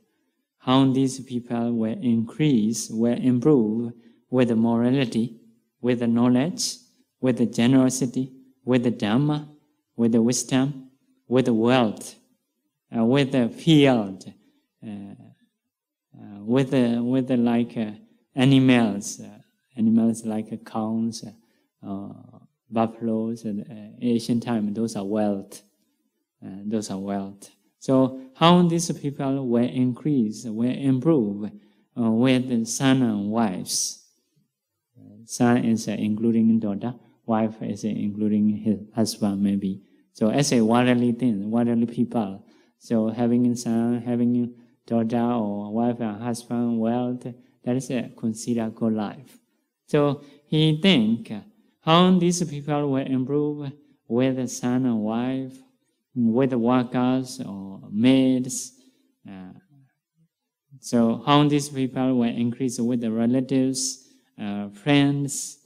How these people will increase, will improve with the morality, with the knowledge, with the generosity, with the Dhamma, with the wisdom, with the wealth, with the field, with the like animals like cows, buffaloes. Ancient time, those are wealth. So how these people will increase, will improve with the son and wives. Son is including daughter, wife is including his husband maybe. So as a worldly thing, worldly people. So having son, having daughter or wife and husband, wealth, that is considered good life. So he think how these people will improve with the son and wife, with the workers or maids. So how these people will increase with the relatives, friends,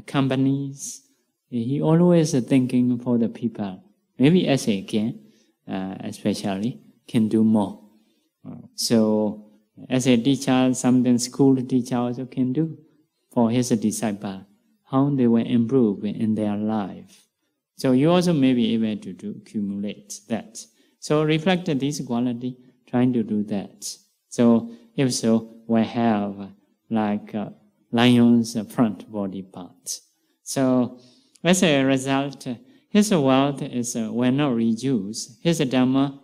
companies. He always thinking for the people. Maybe as a can, especially, can do more. So as a teacher, something school teacher also can do for his disciple. How they will improve in their life. So you also may be able to accumulate that. So reflect this quality, trying to do that. So if so, we have like lion's front body part. So as a result, his wealth will not reduce. His Dhamma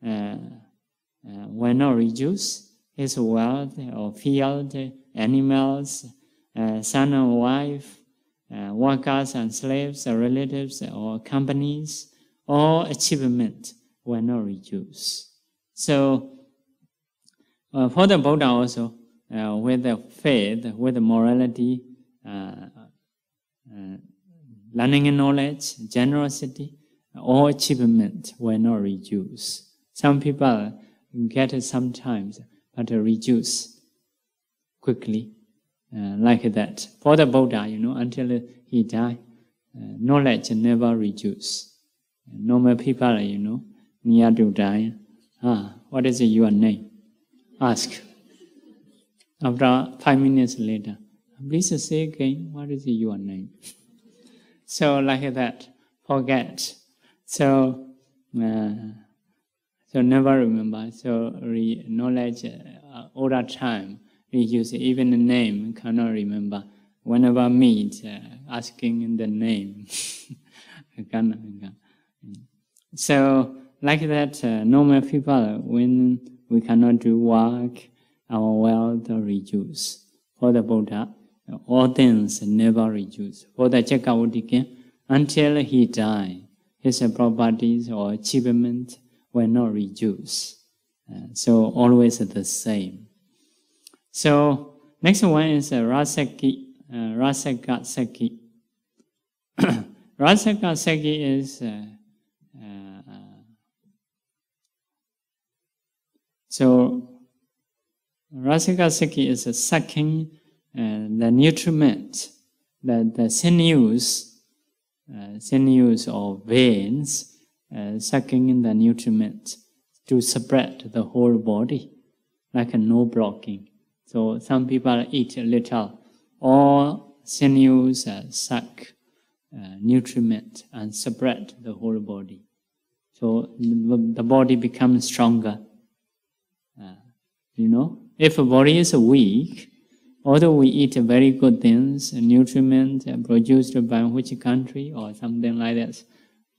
will not reduce. His wealth or field, animals, son and wife, workers and slaves, or relatives or companies, all achievement will not reduce. So for the Buddha also, with the faith, with the morality, learning and knowledge, generosity, all achievement will not reduce. Some people get it sometimes, but reduce quickly. Like that. For the Buddha, until he died, knowledge never reduce. Normal people, near to die. What is your name? Ask. After 5 minutes later, please say again, what is your name? So like that, forget. So never remember. So knowledge, older time, reduce. Even the name cannot remember. Whenever meet, asking the name. So like that, normal people, when we cannot do work, our wealth reduce. For the Buddha, all things never reduce. For the Janakābhivaṃsa, until he died, his properties or achievement will not reduce. So always the same. So next one is Rasaki. Rasakasaki. Rasakasaki is so Rasakasaki is sucking the nutriment, the sinews or veins, sucking in the nutriment to spread the whole body, like no blocking. So some people eat a little, all sinews suck nutriment and spread the whole body. So the body becomes stronger. If a body is weak, although we eat very good things, nutriment produced by which country or something like that,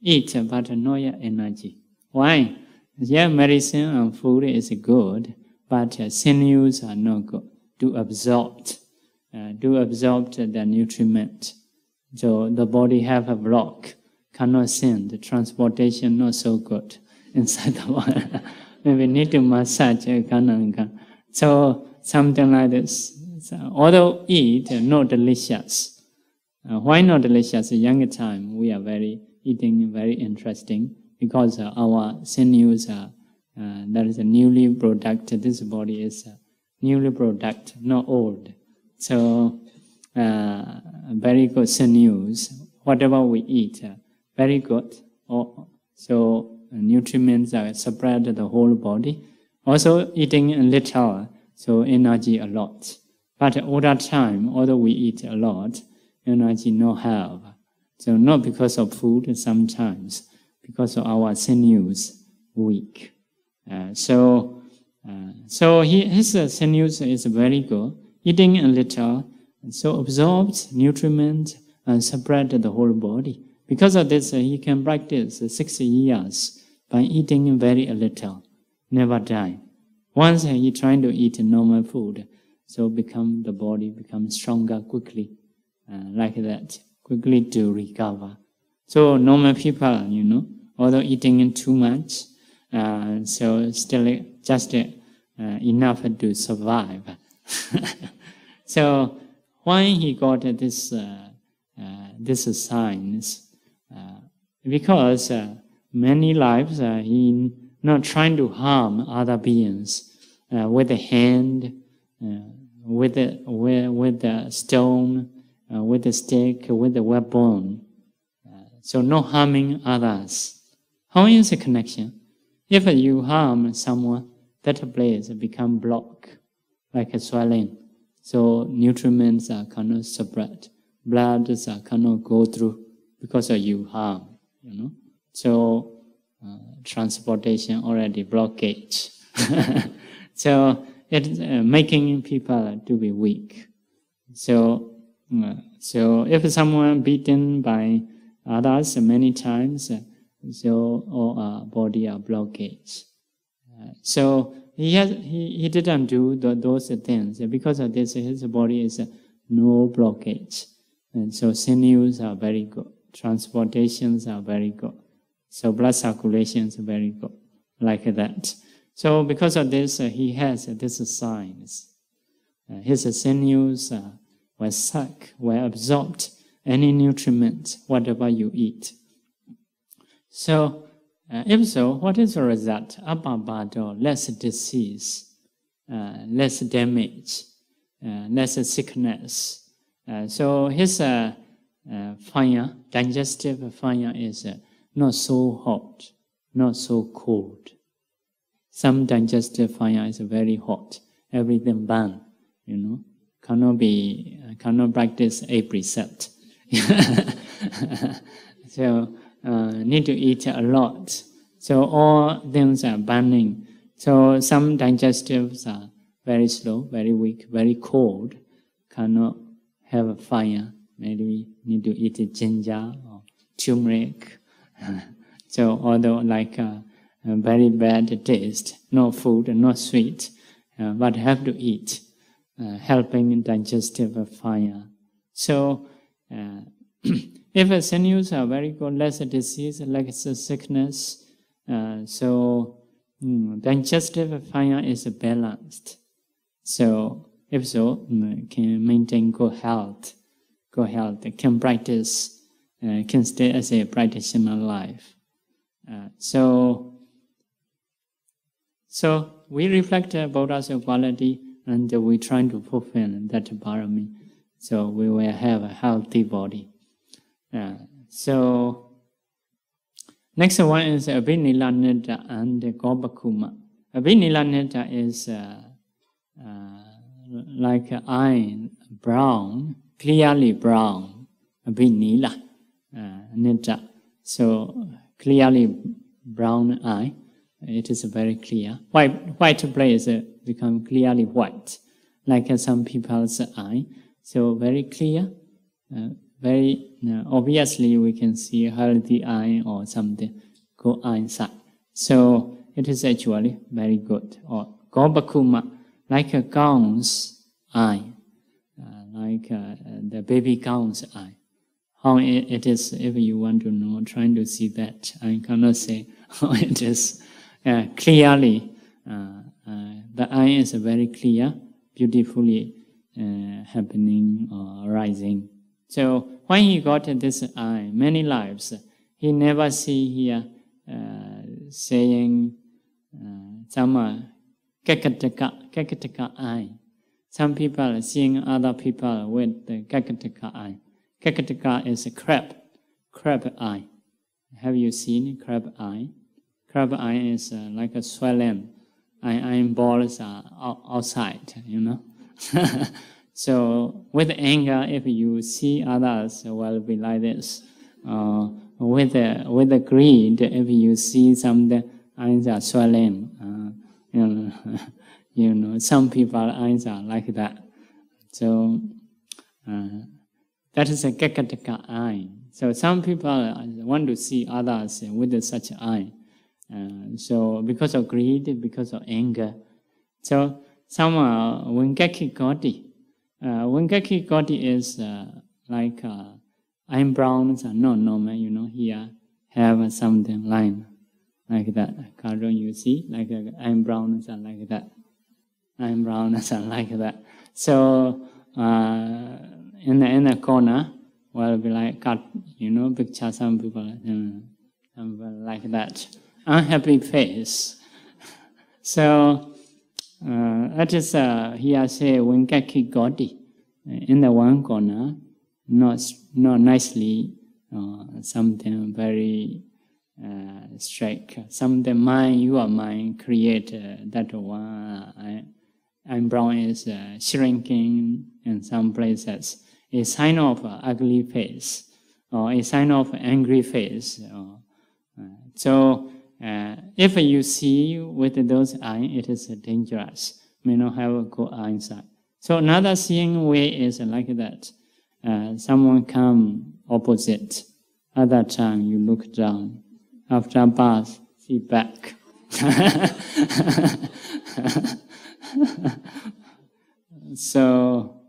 eat but not yet energy. Why? Yeah, medicine and food is good, but sinews are not good to absorb the nutriment. So the body have a block, cannot send, the transportation not so good inside the body. Maybe need to massage, so something like this. So, although eat, not delicious. Why not delicious? Younger time, we are eating very interesting because our sinews are, that is a newly product. This body is newly product, not old. So, very good sinews. Whatever we eat, very good. So, nutrients are spread to the whole body. Also, eating a little, so energy a lot. But older time, although we eat a lot, energy no have. So not because of food sometimes, because of our sinews weak. So his sinews is very good. Eating a little, so absorbs nutriment and spread the whole body. Because of this, he can practice 6 years by eating very little, never die. Once he trying to eat normal food, so the body becomes stronger quickly, like that, quickly to recover. So normal people, although eating too much, so still just enough to survive. So why he got this signs? Because many lives he not trying to harm other beings with the hand, with the stone, with the stick, with the weapon. So no harming others. How is the connection? If you harm someone, that place become blocked, like a swelling. So nutrients cannot spread, blood cannot go through because of you harm. So transportation already blockage. So it's making people to be weak. So if someone beaten by others many times, so all body are blockage. So he didn't do those things. Because of this, his body is no blockage. And so sinews are very good. Transportations are very good. So blood circulation is very good. Like that. So because of this, he has these signs. His sinews were sucked, were absorbed any nutriment, whatever you eat. So, if so, what is the result? Apabado, less disease, less damage, less sickness. So his fire, digestive fire is not so hot, not so cold. Some digestive fire is very hot, everything burn, cannot practice a precept. So, need to eat a lot. So all things are burning. So some digestives are very slow, very weak, very cold, cannot have a fire. Maybe need to eat ginger or turmeric. So although like a very bad taste, no food, no sweet, but have to eat, helping digestive fire. So if the sinews are very good, less disease, less sickness, so digestive fire is balanced. So if so, can maintain good health, can practice, can stay as a practitioner life. So we reflect Buddha's quality and we try to fulfill that parami. So we will have a healthy body. So next one is Abhinilanita and Gobakuma. Abhinilanita is like iron, brown, clearly brown. Abhinila, nita. So clearly brown eye. It is very clear. White place become clearly white, like some people's eye. So very clear, very obviously we can see healthy eye or something, good eyesight. So it is actually very good. Or gobakuma, like a cown's eye, like the baby cown's eye. How it is, if you want to know, trying to see that. I cannot say how it is. Clearly, the eye is very clear, beautifully happening or rising. So when he got this eye, many lives, he never see here saying some kakataka eye. Some people seeing other people with the kakataka eye. Kakataka is a crab eye. Have you seen crab eye? Crab eye is like a swollen. Eyeballs are outside, you know. So with anger, if you see others, will be like this. With the greed, if you see something, eyes are swollen. You know, some people eyes are like that. So that is a kakataka eye. So some people want to see others with such eye. So because of greed, because of anger. So some Wengaki Goti. Wengaki Goti is like eyebrows are not normal, you know, here have something line like that. Carton you see, like eyebrows are like that. Eyebrows are like that. So in the corner will be like cut, you know, picture some people like that. Unhappy face. So that is here say Wengaki Goti. In the one corner, not nicely, something very straight. Something your mind create that one. Eyebrow is shrinking in some places. A sign of ugly face or a sign of angry face. So if you see with those eyes, it is dangerous. May not have a good eyesight. So another seeing way is like that. Someone come opposite. Other time you look down. After bath, see back. So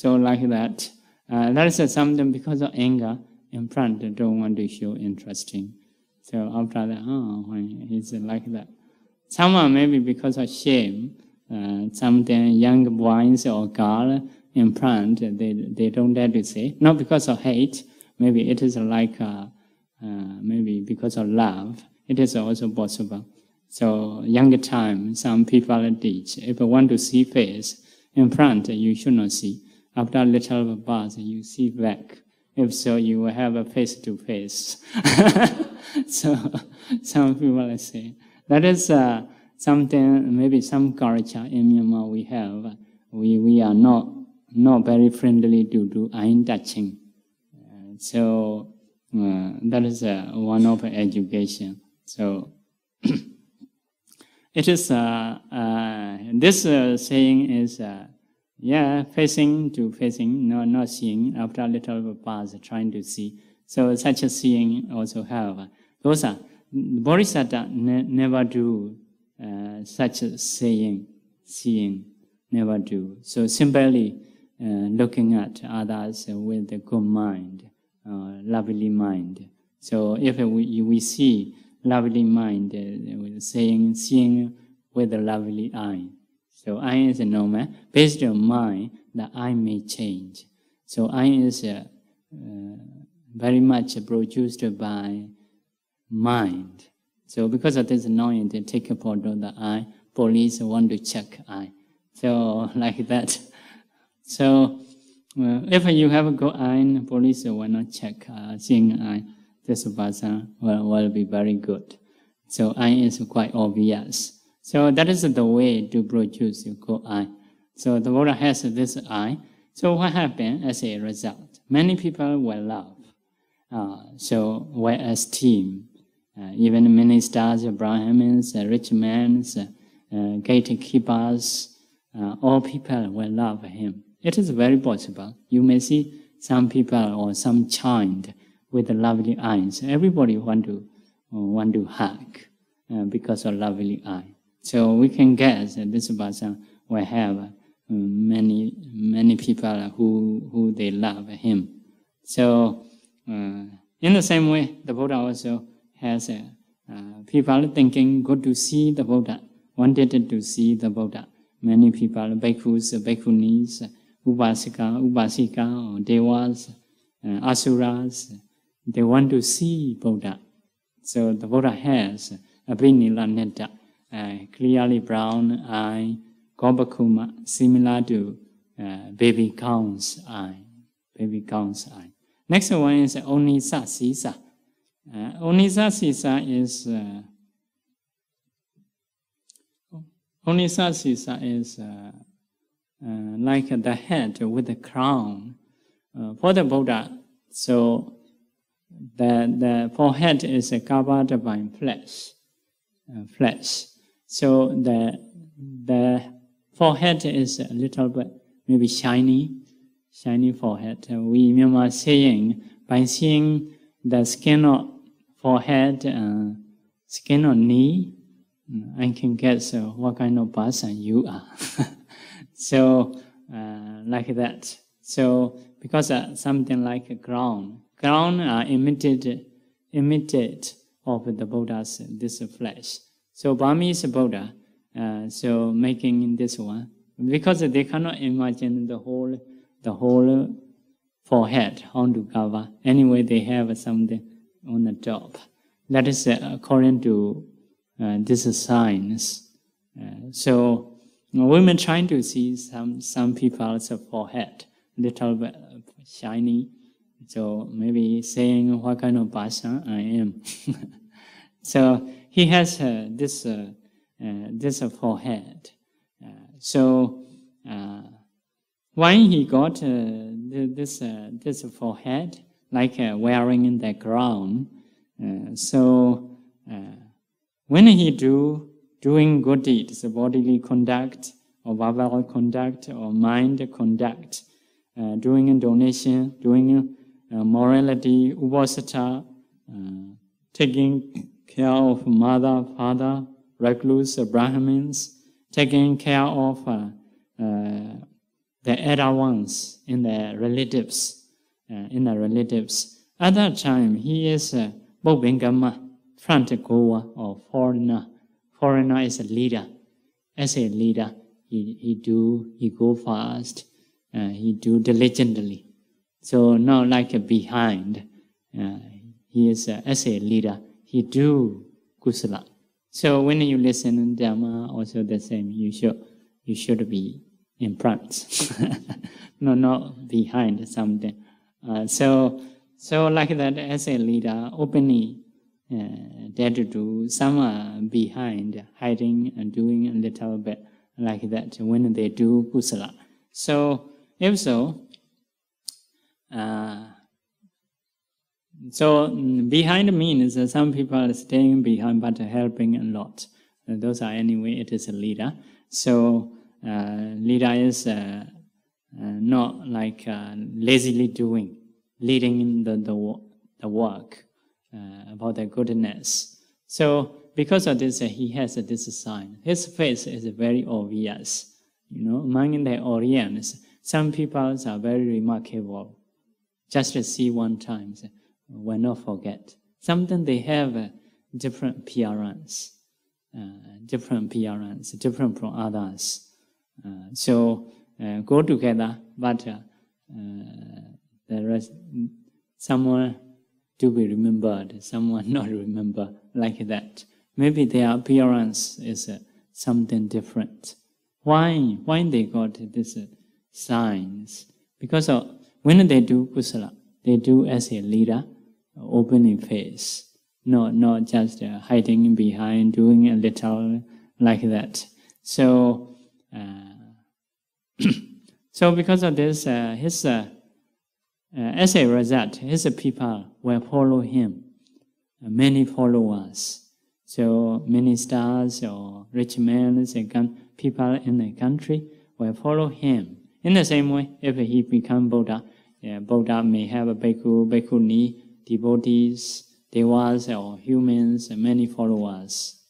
like that. That is something because of anger. In front, they don't want to show interesting. So after that, when he's like that. Someone maybe because of shame, something young boys or girl in front, they don't dare to say. Not because of hate, maybe it is like, maybe because of love. It is also possible. So younger time, some people teach, if you want to see face, in front you should not see. After a little pause, you see back. If so, you will have a face-to-face. So some people say, that is something, maybe some culture in Myanmar we have. We are not very friendly to do eye touching. So that is one of education. So it is, this saying is, facing to facing, not seeing, after a little pause, trying to see. So such a seeing also have. Those are, Bodhisattva never do such a seeing, never do. So simply looking at others with a good mind, lovely mind. So if we see lovely mind, seeing with a lovely eye. So eye is normal. Based on mind, the eye may change. So eye is very much produced by mind. So because of this knowing, they take a photo of the eye. Police want to check eye. So like that. So if you have a good eye, police will not check seeing eye. This person will be very good. So eye is quite obvious. So that is the way to produce a good eye. So the Buddha has this eye. So what happened as a result? Many people will love. So well esteem. even ministers, Brahmins, rich men, gatekeepers, all people will love him. It is very possible. You may see some people or some child with lovely eyes. Everybody want to hug because of lovely eye. So we can guess that this person will have many people who they love him. So in the same way, the Buddha also has people thinking good to see the Buddha, wanted to see the Buddha. Many people, bhikkhus, bhikkhunis, upasika, upasika, or devas, asuras, they want to see Buddha. So the Buddha has a Vinila Netta, clearly brown eye, Gobakuma, similar to baby cow's eye. Baby cow's eye. Next one is Onisa Sisa. Onisa Sisa is like the head with the crown for the Buddha. So the forehead is covered by flesh. So the forehead is a little bit maybe shiny forehead. We remember saying, by seeing the skin of forehead, skin on knee, I can guess what kind of person you are. So, like that. So, because something like a crown imitate of the Buddha's this flesh. So Burmese Buddha, so making this one, because they cannot imagine the whole forehead how to cover. Anyway, they have something on the top. That is according to this science. So women trying to see some people's forehead little bit shiny. So maybe saying what kind of person I am. So he has this forehead. So when he got this forehead, like wearing the crown, so when he doing good deeds, bodily conduct, or verbal conduct, or mind conduct, doing a donation, doing morality, upasata, taking care of mother, father, recluse, Brahmins, taking care of the elder ones in the relatives. At that time, he is Bobingama, front goer or foreigner. Foreigner is a leader. As a leader, he go fast, he do diligently. So not like behind. He is as a leader, he do kusala. So when you listen to Dhamma, also the same. You should be in front, not behind something. So like that, as a leader, openly dare to do. Some are behind, hiding and doing a little bit like that when they do kusala. So if so, behind means some people are staying behind but helping a lot. Those are anyway, it is a leader. So leader is not like lazily leading the work about the goodness. So because of this, he has this sign. His face is very obvious. Among the audience, some people are very remarkable. Just to see one time, will not forget. Sometimes they have a different appearance, different from others. So go together, but there is someone to be remembered, someone not remembered, like that. Maybe their appearance is something different. Why they got this signs? Because when they do kusala, they do as a leader, opening face, not just hiding behind, doing a little like that. So, because of this, as a result, his people will follow him. many followers. So ministers or rich men, people in the country will follow him. In the same way, if he become Buddha, Buddha may have a bhikkhu, bhikkhuni, devotees, devas or humans, and many followers.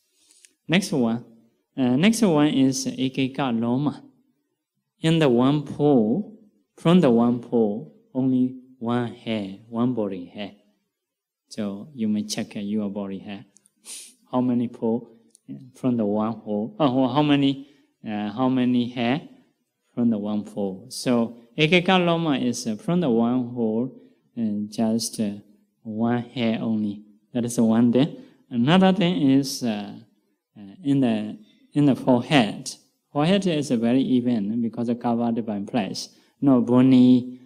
Next one is ekeka loma. In the one pole, from the one pole, only one hair, one body hair. So you may check your body hair. How many pole from the one pole? How many hair from the one pole? So ekeka loma is from the one pole, just one hair only. That is one thing. Another thing is in the forehead. Forehead is very even because it's covered by flesh. No bony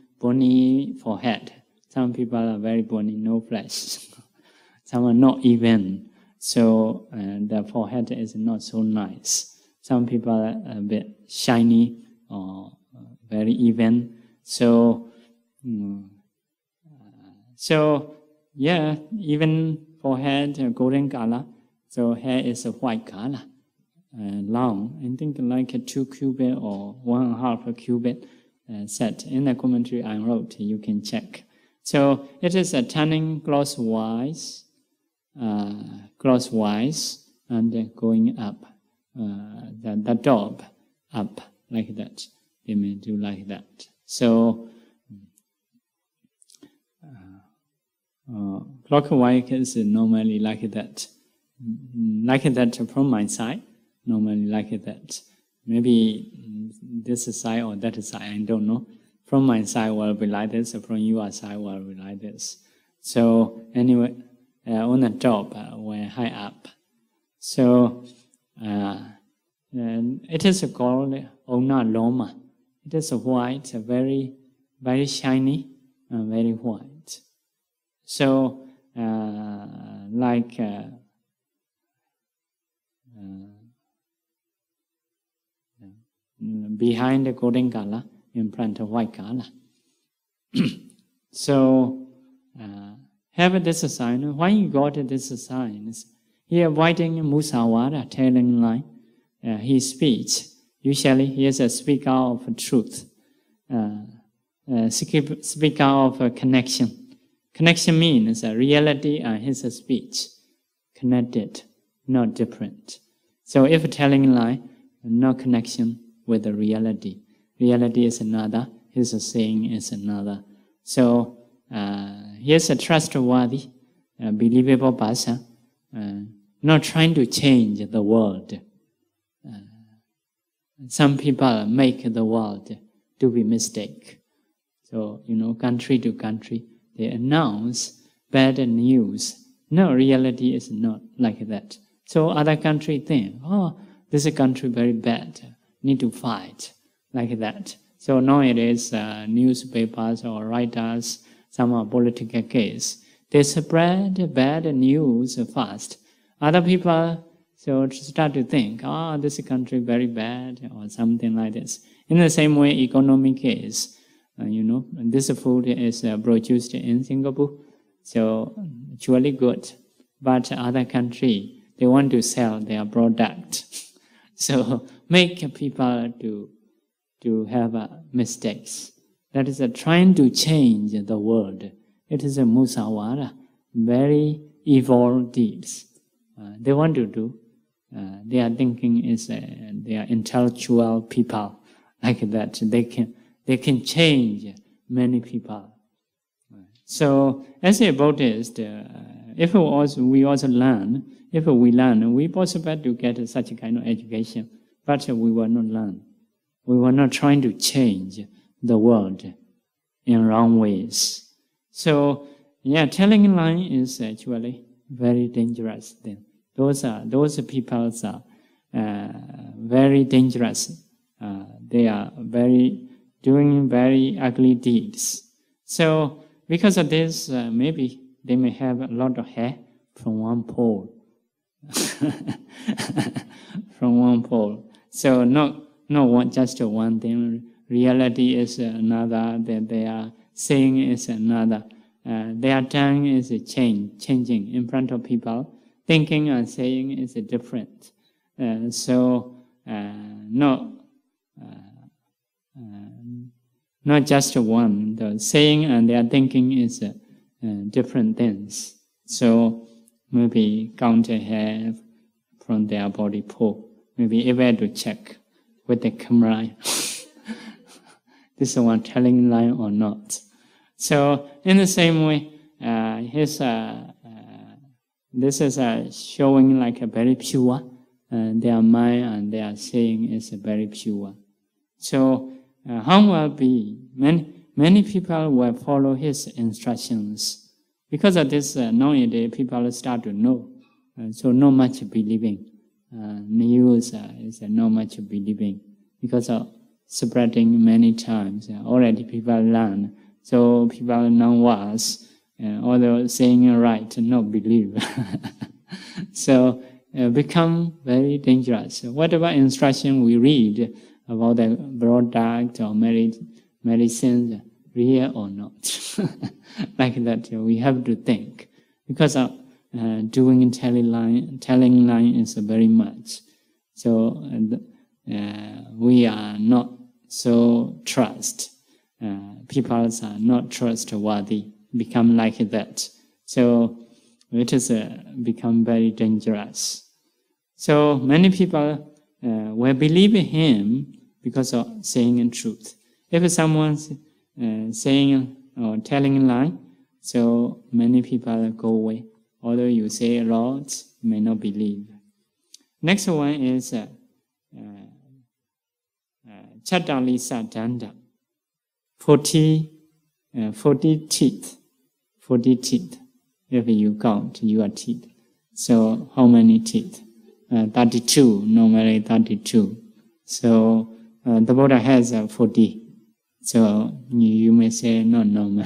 forehead. Some people are very bony, no flesh. Some are not even. So the forehead is not so nice. Some people are a bit shiny or very even. So even forehead, golden color. So hair is a white color, long. I think like a 2 cubit or 1.5 cubit set. In the commentary I wrote, you can check. So it is turning clockwise, and going up, the top up like that. They may do like that. So clockwise is normally like that. Like that from my side, normally like that. Maybe this side or that side, I don't know. From my side will be like this, from your side will be like this. So anyway, on the top, we're high up. So it is called Ona Loma. It is white, very, very shiny, and very white. So behind the golden color, in front of white color. So have this sign. Why you got this sign? He avoiding musawada, telling lie. He speaks. Usually he is a speaker of truth. Speaker of connection. Connection means reality and his speech connected, not different. So if telling lie, no connection with the reality. Reality is another, his saying is another. So he is a trustworthy, believable person, not trying to change the world. Some people make the world to be mistake. So, country to country, they announce bad news. No, reality is not like that. So other country think, this country very bad, need to fight, like that. So nowadays, newspapers or writers, some political case, they spread bad news fast. Other people start to think, this country very bad, or something like this. In the same way, economic case, this food is produced in Singapore, so actually good. But other country, they want to sell their product. So make people to have mistakes. That is trying to change the world. It is a musawara, very evil deeds. They want to do. They are thinking they are intellectual people like that. They can change many people. So as a Buddhist, if we also learn, we possible to get such a kind of education, but we will not learn. We were not trying to change the world in wrong ways. So, telling lie is actually very dangerous thing. Those people are very dangerous. They are doing very ugly deeds. So, because of this, maybe they may have a lot of hair from one pole. From one pole. So not just one thing. Reality is another. That they are saying is another. their tongue is changing in front of people. Thinking and saying is different. Not just one. The saying and their thinking is different things. So maybe count a hair from their body pore. Maybe able to check with the camera. This one telling lie or not. So in the same way, this is showing like a very pure. Their mind and their saying is very pure. So how will be? Many people will follow his instructions. Because of this, nowadays people start to know. So not much believing. News is not much believing. Because of spreading many times. Already people learn. So people know words. Although saying right, not believe. So become very dangerous. Whatever instruction we read about the product or medicines, real or not, like that, we have to think. Because of doing telling line is very much. So we are not so trust. People are not trustworthy. Become like that. So it is become very dangerous. So many people will believe in him because of saying the truth. If someone's saying or telling a lie, so many people go away. Although you say a lot, may not believe. Next one is Chattalisa Danda. 40 teeth. 40 teeth. If you count your teeth. So how many teeth? 32, normally 32. So the Buddha has 40. So you may say not normal.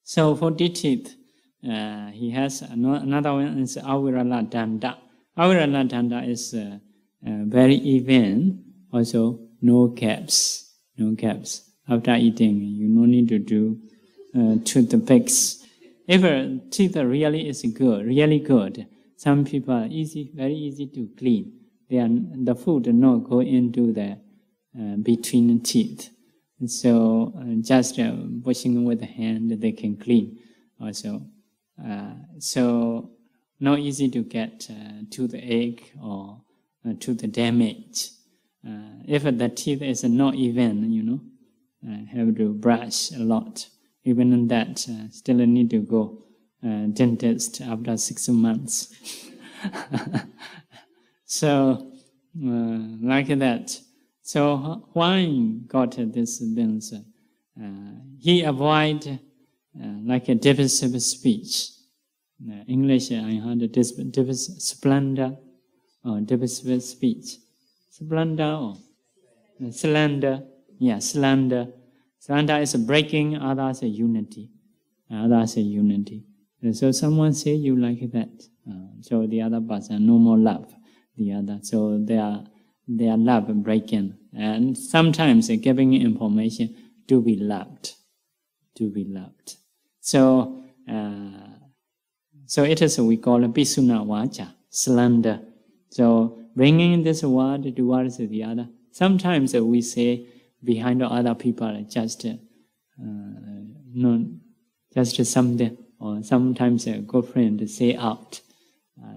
So 40 teeth. He has another one is Avirala Danda. Avirala Danda is very even. Also no gaps. No gaps. After eating, you no need to do toothpicks. If teeth really is good, really good, some people are very easy to clean. The food not go into the between the teeth. So just washing with the hand, they can clean also. So not easy to get toothache or tooth damage. If the teeth is not even, have to brush a lot. Even in that, still need to go dentist after 6 months. So, like that. So, why got this things? He avoid like a divisive speech. English, I heard splendor or divisive speech. Splendor or slander. Yeah, slander. Slander is breaking others' unity. Others' unity. And so someone say you like that. So the other person no more love the other. So their love breaking. And sometimes giving information to be loved. To be loved. So it is we call Pisuna Vacha, slander. So bringing this word towards the other. Sometimes we say behind other people just something, or sometimes a good friend say out.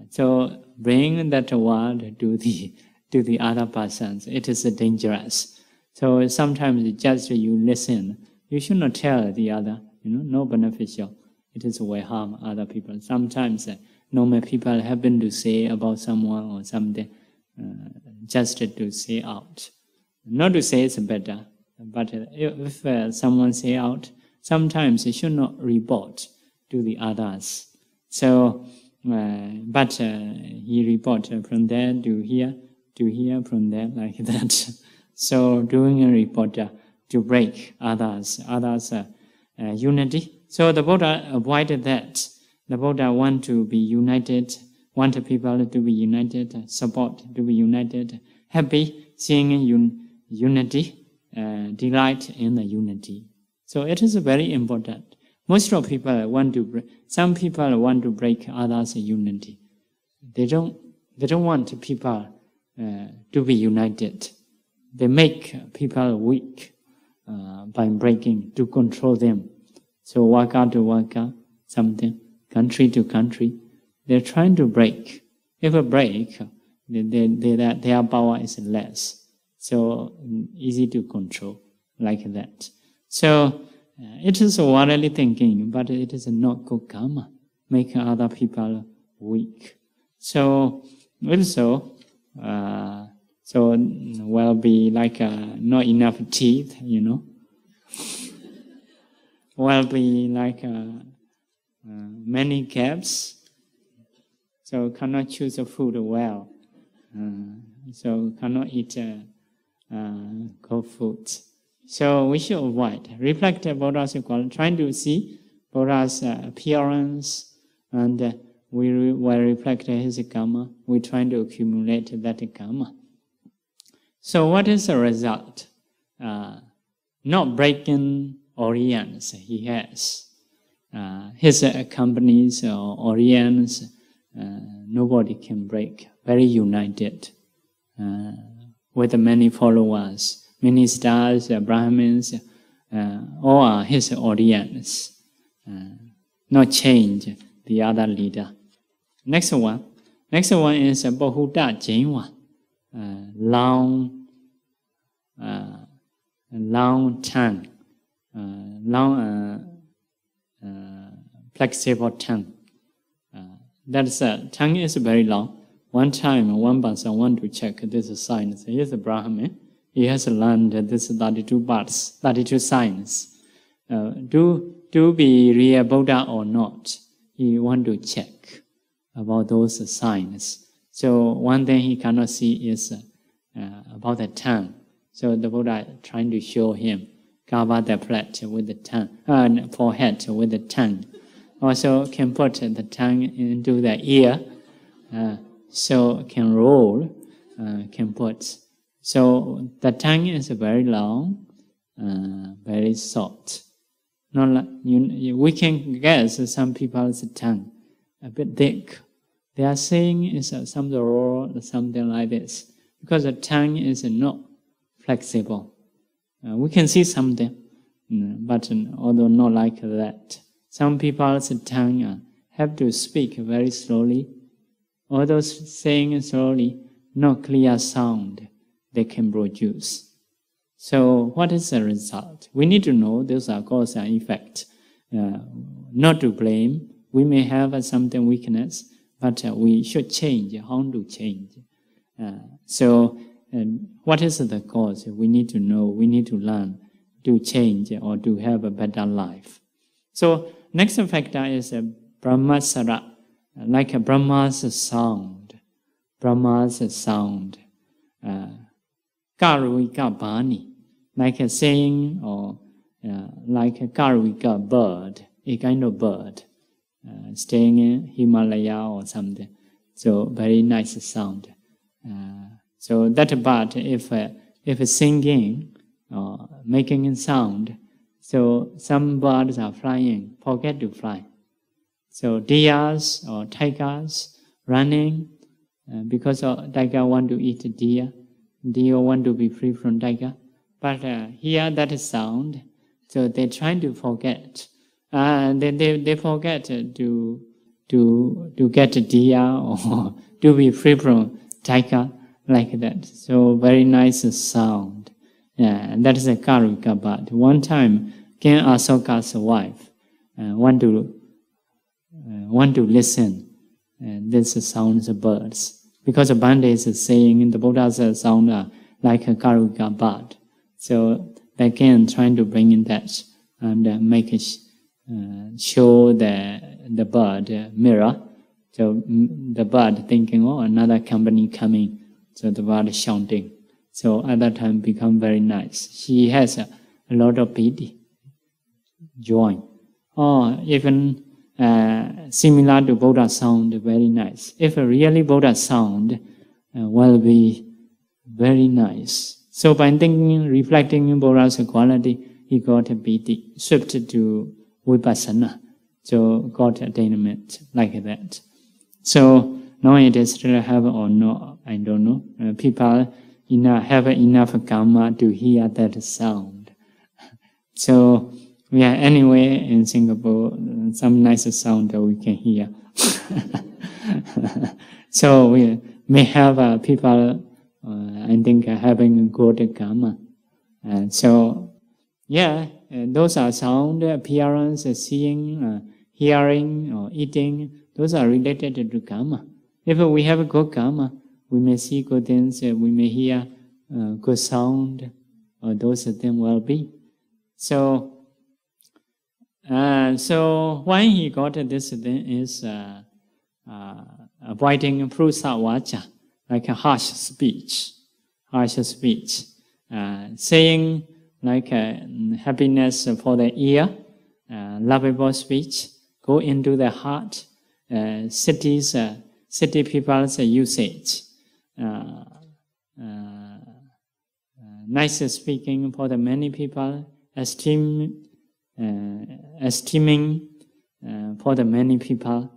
So bring that word to the other persons. It is dangerous. So sometimes just you listen. You should not tell the other. No beneficial. It is will harm other people. Sometimes normal people happen to say about someone or something, just to say out. Not to say it's better, but if someone say out, sometimes you should not report to the others. So, but he report from there to here from there, like that. So doing a reporter to break others' unity. So the Buddha avoided that. The Buddha want to be united, want people to be united, support to be united, happy seeing unity, delight in the unity. So it is very important. Most of people want to break. Some people want to break others' unity. They don't want people to be united. They make people weak by breaking to control them. So waka to waka, something, country to country, they're trying to break. If a break, their power is less. So easy to control like that. So it is worldly thinking, but it is not good karma, making other people weak. So also, will be like not enough teeth, Will be like many gaps, so cannot choose the food well. So cannot eat good food. So we should avoid. Reflect Buddha's quality, trying to see Buddha's appearance, and we will reflect his karma. We're trying to accumulate that karma. So what is the result? Not breaking Orients he has. His companies or Orients, nobody can break. Very united, with many followers. Ministers, Brahmins, all are his audience. Not change the other leader. Next one is Bahuta Jainwa. Long tongue. Flexible tongue. Tongue is very long. One time, one person want to check this signs. He is a Brahmin. He has learned this 32 parts, 32 signs. Do be real Buddha or not? He want to check about those signs. So one thing he cannot see is about the tongue. So the Buddha trying to show him, cover the plate with the tongue, and forehead with the tongue. Also can put the tongue into the ear, so can roll, can put. So the tongue is very long, very soft. Not like, we can guess some people's tongue a bit thick. They are saying is some roll or something like this, because the tongue is not flexible. We can see something, but although not like that. Some people's tongue have to speak very slowly. Although saying slowly, no clear sound they can produce. So what is the result? We need to know those are cause and effect. Not to blame. We may have something weakness, but we should change. How to change? What is the cause? We need to know. We need to learn to change or to have a better life. So next factor is Brahmasara, like a Brahma's sound. Brahma's sound. Karvika Bani, like a saying or like a Karvika bird, a kind of bird, staying in Himalaya or something. So very nice sound. So that bird, if singing or making a sound, so some birds are flying, forget to fly. So deers or tigers running, because tiger want to eat deer. Deer want to be free from tiger. But hear that sound, so they try to forget. They forget to get a deer or to be free from tiger, like that. So very nice sound. Yeah, that is a Karvika bird. One time, King Asoka's wife want to listen. This sounds of birds. Because the Bande is saying the Buddha's sound like a Karvika bird. So they can trying to bring in that and make it show the bird mirror. So the bird thinking, oh, another company coming. So the bird shouting. So at that time become very nice. She has a lot of pity, joy. Or even similar to Buddha sound, very nice. If a really Buddha sound will be very nice. So by thinking, reflecting in Buddha's quality, he got a pity, swift to Vipassana. So God attainment like that. So nowadays still have or no, I don't know. People have enough karma to hear that sound. So anyway in Singapore, some nice sound that we can hear. So we may have people, I think, having good karma. Those are sound, appearance, seeing, hearing, or eating. Those are related to karma. If we have a good karma, we may see good things, we may hear good sound, or those things will be. So why he got this thing is avoiding prusa vacha, like a harsh speech, saying like happiness for the ear, lovable speech, go into the heart, city people's usage, nice speaking for the many people, esteeming for the many people.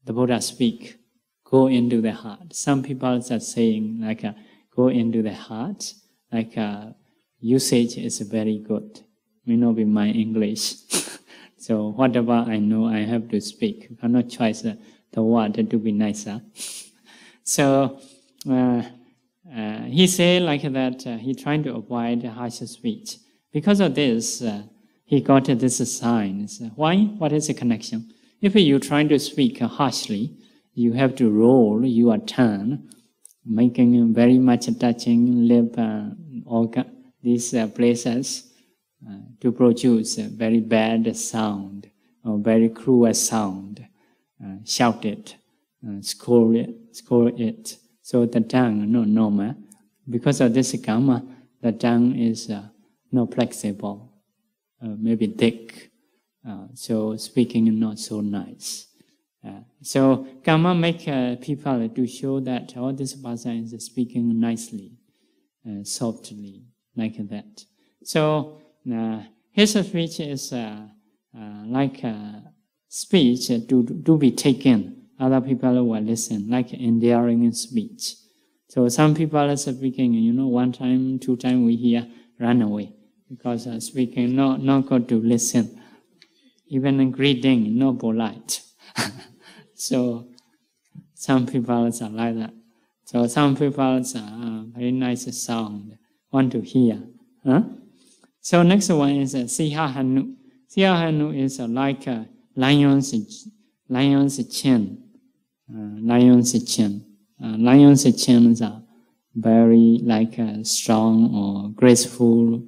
The Buddha speak, go into the heart. Some people are saying like go into the heart, like usage is very good. May not be my English. So whatever I know, I have to speak. I cannot choose the word to be nicer. So he say like that, he trying to avoid harsh speech. Because of this, he got this sign. Why? What is the connection? If you trying to speak harshly, you have to roll your tongue, making very much touching lip, these places, to produce a very bad sound or very cruel sound. Shout it, scold it. So the tongue not normal. Because of this karma, the tongue is not flexible, maybe thick. So speaking is not so nice. So karma make people to show that this person is speaking nicely, softly, like that. So his speech is like speech to be taken. Other people will listen, like endearing speech. So some people are speaking, one time, two times we hear, run away. Because speaking, not good to listen. Even in greeting, not polite. So some people are like that. So some people are very nice sound, want to hear. So next one is Sihahanu. Sihahanu is like lion's chin. Lion's chin. Lion's chins are very like strong or graceful,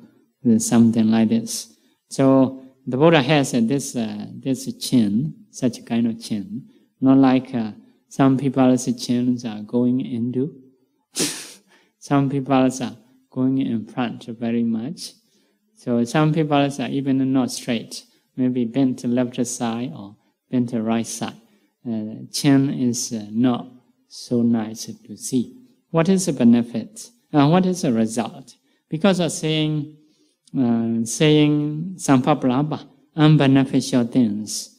something like this. So the Buddha has this chin, such a kind of chin, not like some people's chins are going into. Some people are going in front very much. So some people are even not straight, maybe bent to left side or bent to right side. Chin is not so nice to see. What is the benefit? What is the result? Because of saying sampaprabha, unbeneficial things,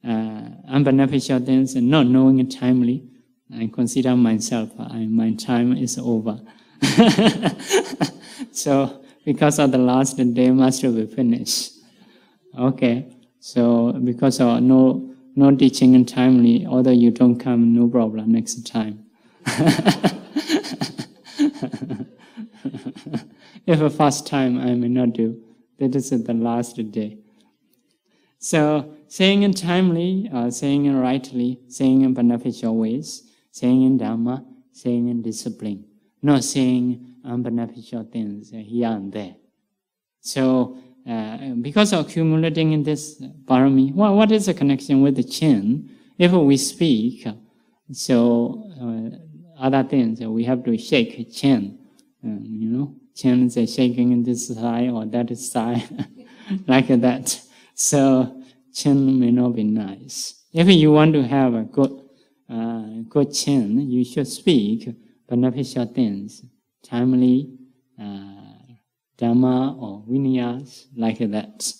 and not knowing it timely, I consider myself, my time is over. So, because of the last day must be finished. Okay, so because of no teaching timely, although you don't come, no problem, next time. If a first time I may not do, that is the last day. So, saying it timely, saying it rightly, saying in beneficial ways, saying in Dhamma, saying in discipline, not saying unbeneficial things here and there. So, because of accumulating in this parami, what is the connection with the chin? If we speak, so other things, we have to shake chin, chin is shaking in this side or that side, like that. So chin may not be nice. If you want to have a good chin, you should speak beneficial things, timely, Dhamma or Vinayas, like that.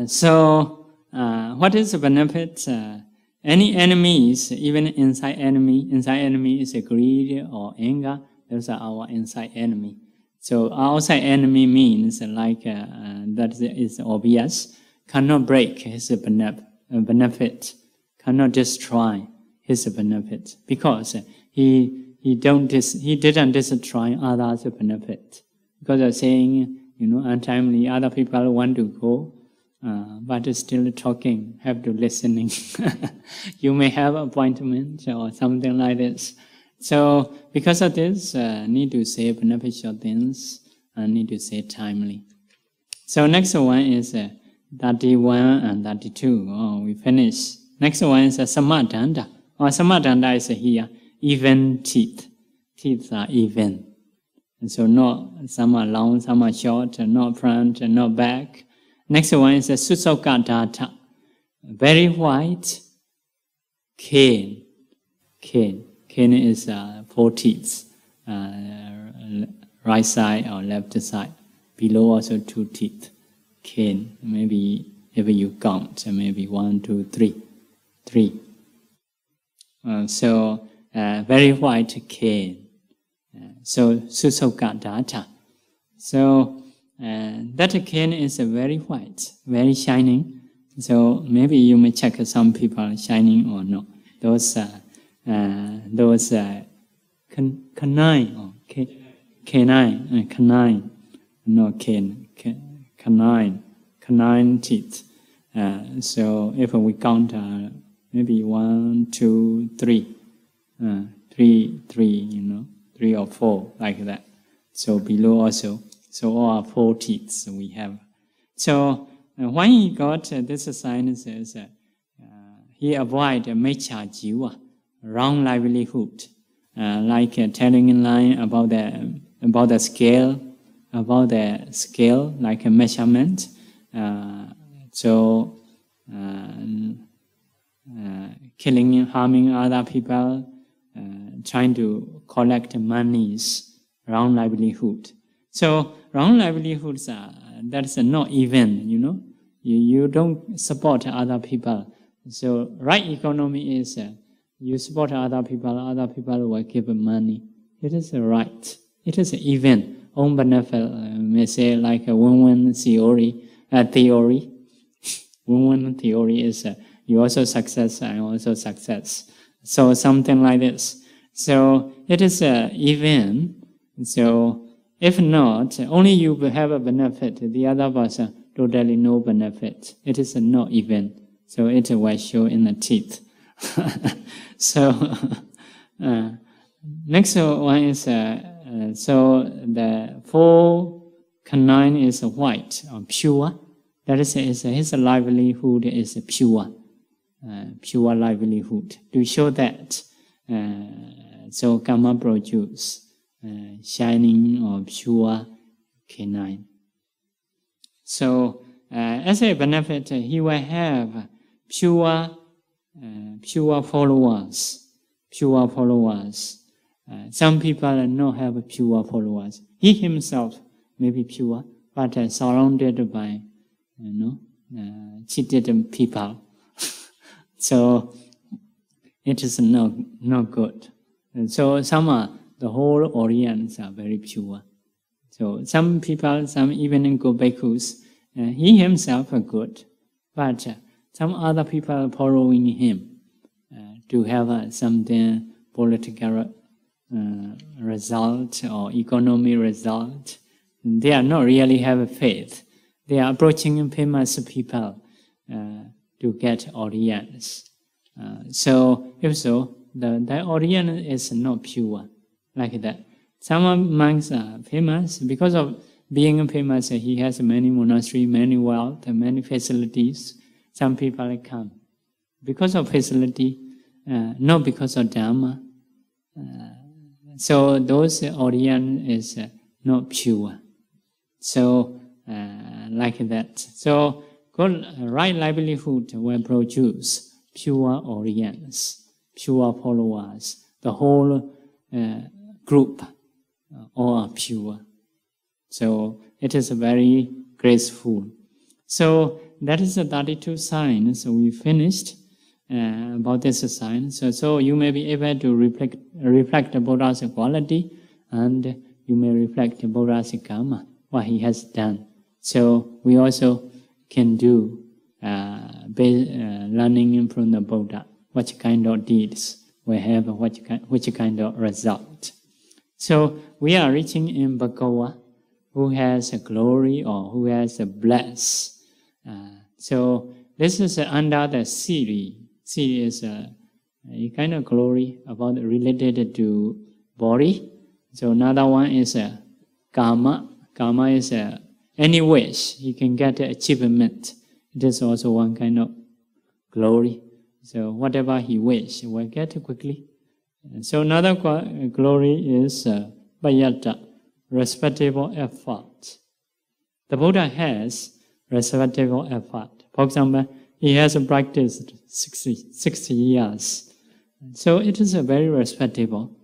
So, what is the benefit? Any enemies, even inside enemy is greed or anger. Those are our inside enemy. So outside enemy means like that is obvious. Cannot break his benefit, cannot destroy his benefit, because he didn't destroy others' benefit. Because of saying, untimely, other people want to go, but still talking, have to listening. You may have appointment or something like this. So because of this, need to say beneficial things and need to say timely. So next one is 31 and 32. Oh, we finish. Next one is samadhanda. Samadhanda is here, even teeth. Teeth are even. And so not some are long, some are short, not front, not back. Next one is susokadata. Very white cane. Cane is 4 teeth, right side or left side. Below also 2 teeth. Cane, maybe if you count, maybe 1, 2, 3. So very white cane. So susokadata. So that cane is very white, very shining. So maybe you may check some people shining or not. Those canine or canine, no cane, canine teeth. So if we count, maybe 1, 2, 3, 3 or 4 like that. So below also, so all 4 teeth we have. So when he got this sign, is he avoid mecha jiva, wrong livelihood, like telling in line about the scale, like a measurement. So killing, harming other people, trying to collect monies, wrong livelihood. So wrong livelihoods that's not even, You don't support other people. So right economy is you support other people will give money. It is right. It is even. Own benefit, may say like a win-win theory. Win-win theory is you also success, I also success. So something like this. So it is even. So if not, only you will have a benefit. The other person totally no benefit. It is not even. So it will show in the teeth. So next one is so the 4 canine is white or pure. That is his livelihood is pure, pure livelihood. To show that, so karma produce shining or pure canine. So as a benefit, he will have pure followers. Pure followers. Some people not have pure followers. He himself may be pure, but surrounded by, cheated people. So it is not good. And so the whole audience are very pure. So some people, some even good bhikkhus, he himself are good, but some other people following him to have something political result or economic result. They are not really have faith. They are approaching famous people to get audience. So if so, the audience is not pure like that. Some monks are famous because of being famous. He has many monasteries, many wealth, many facilities. Some people come because of facility, not because of Dhamma. So those audience is not pure. So like that. So good right livelihood will produce pure audience, pure followers. The whole group all are pure. So it is very graceful. So that is the 32 signs. So we finished about this sign. So you may be able to reflect the Buddha's quality, and you may reflect the Buddha's karma, what he has done. So we also can do learning from the Buddha, what kind of deeds we have, which kind of result. So we are reaching in Bhagawa, who has a glory or who has a bless. So this is under the Siri. Siri is a kind of glory about related to body. So another one is a karma. Karma is any wish you can get achievement. It is also one kind of glory. So whatever he wish, he will get quickly. And so another glory is Payata, respectable effort. The Buddha has respectable effort. For example, he has practiced 60 years. So it is a very respectable,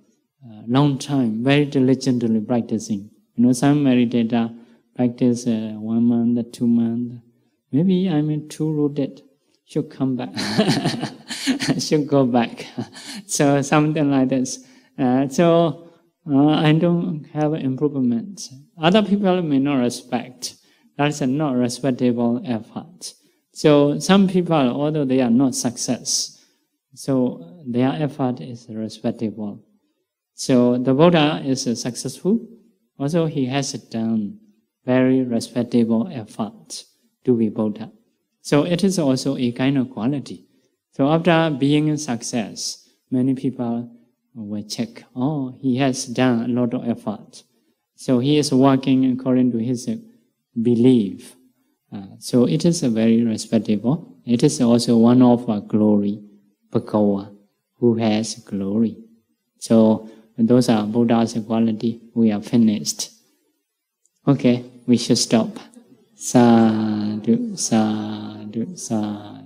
long time, very diligently practicing. Some meditator practice 1 month, 2 months. Maybe I'm too rooted. Should come back. Should go back. So something like this. I don't have improvement. Other people may not respect. That's a not respectable effort. So some people, although they are not success, so their effort is respectable. So the Buddha is successful. Also, he has done very respectable effort to be Buddha. So it is also a kind of quality. So after being a success, many people will check, he has done a lot of effort. So he is working according to his belief. So it is a very respectable. It is also one of our glory, Bhagawa, who has glory. So those are Buddha's quality. We are finished. Okay, we should stop. Sadhu, sadhu, sadhu.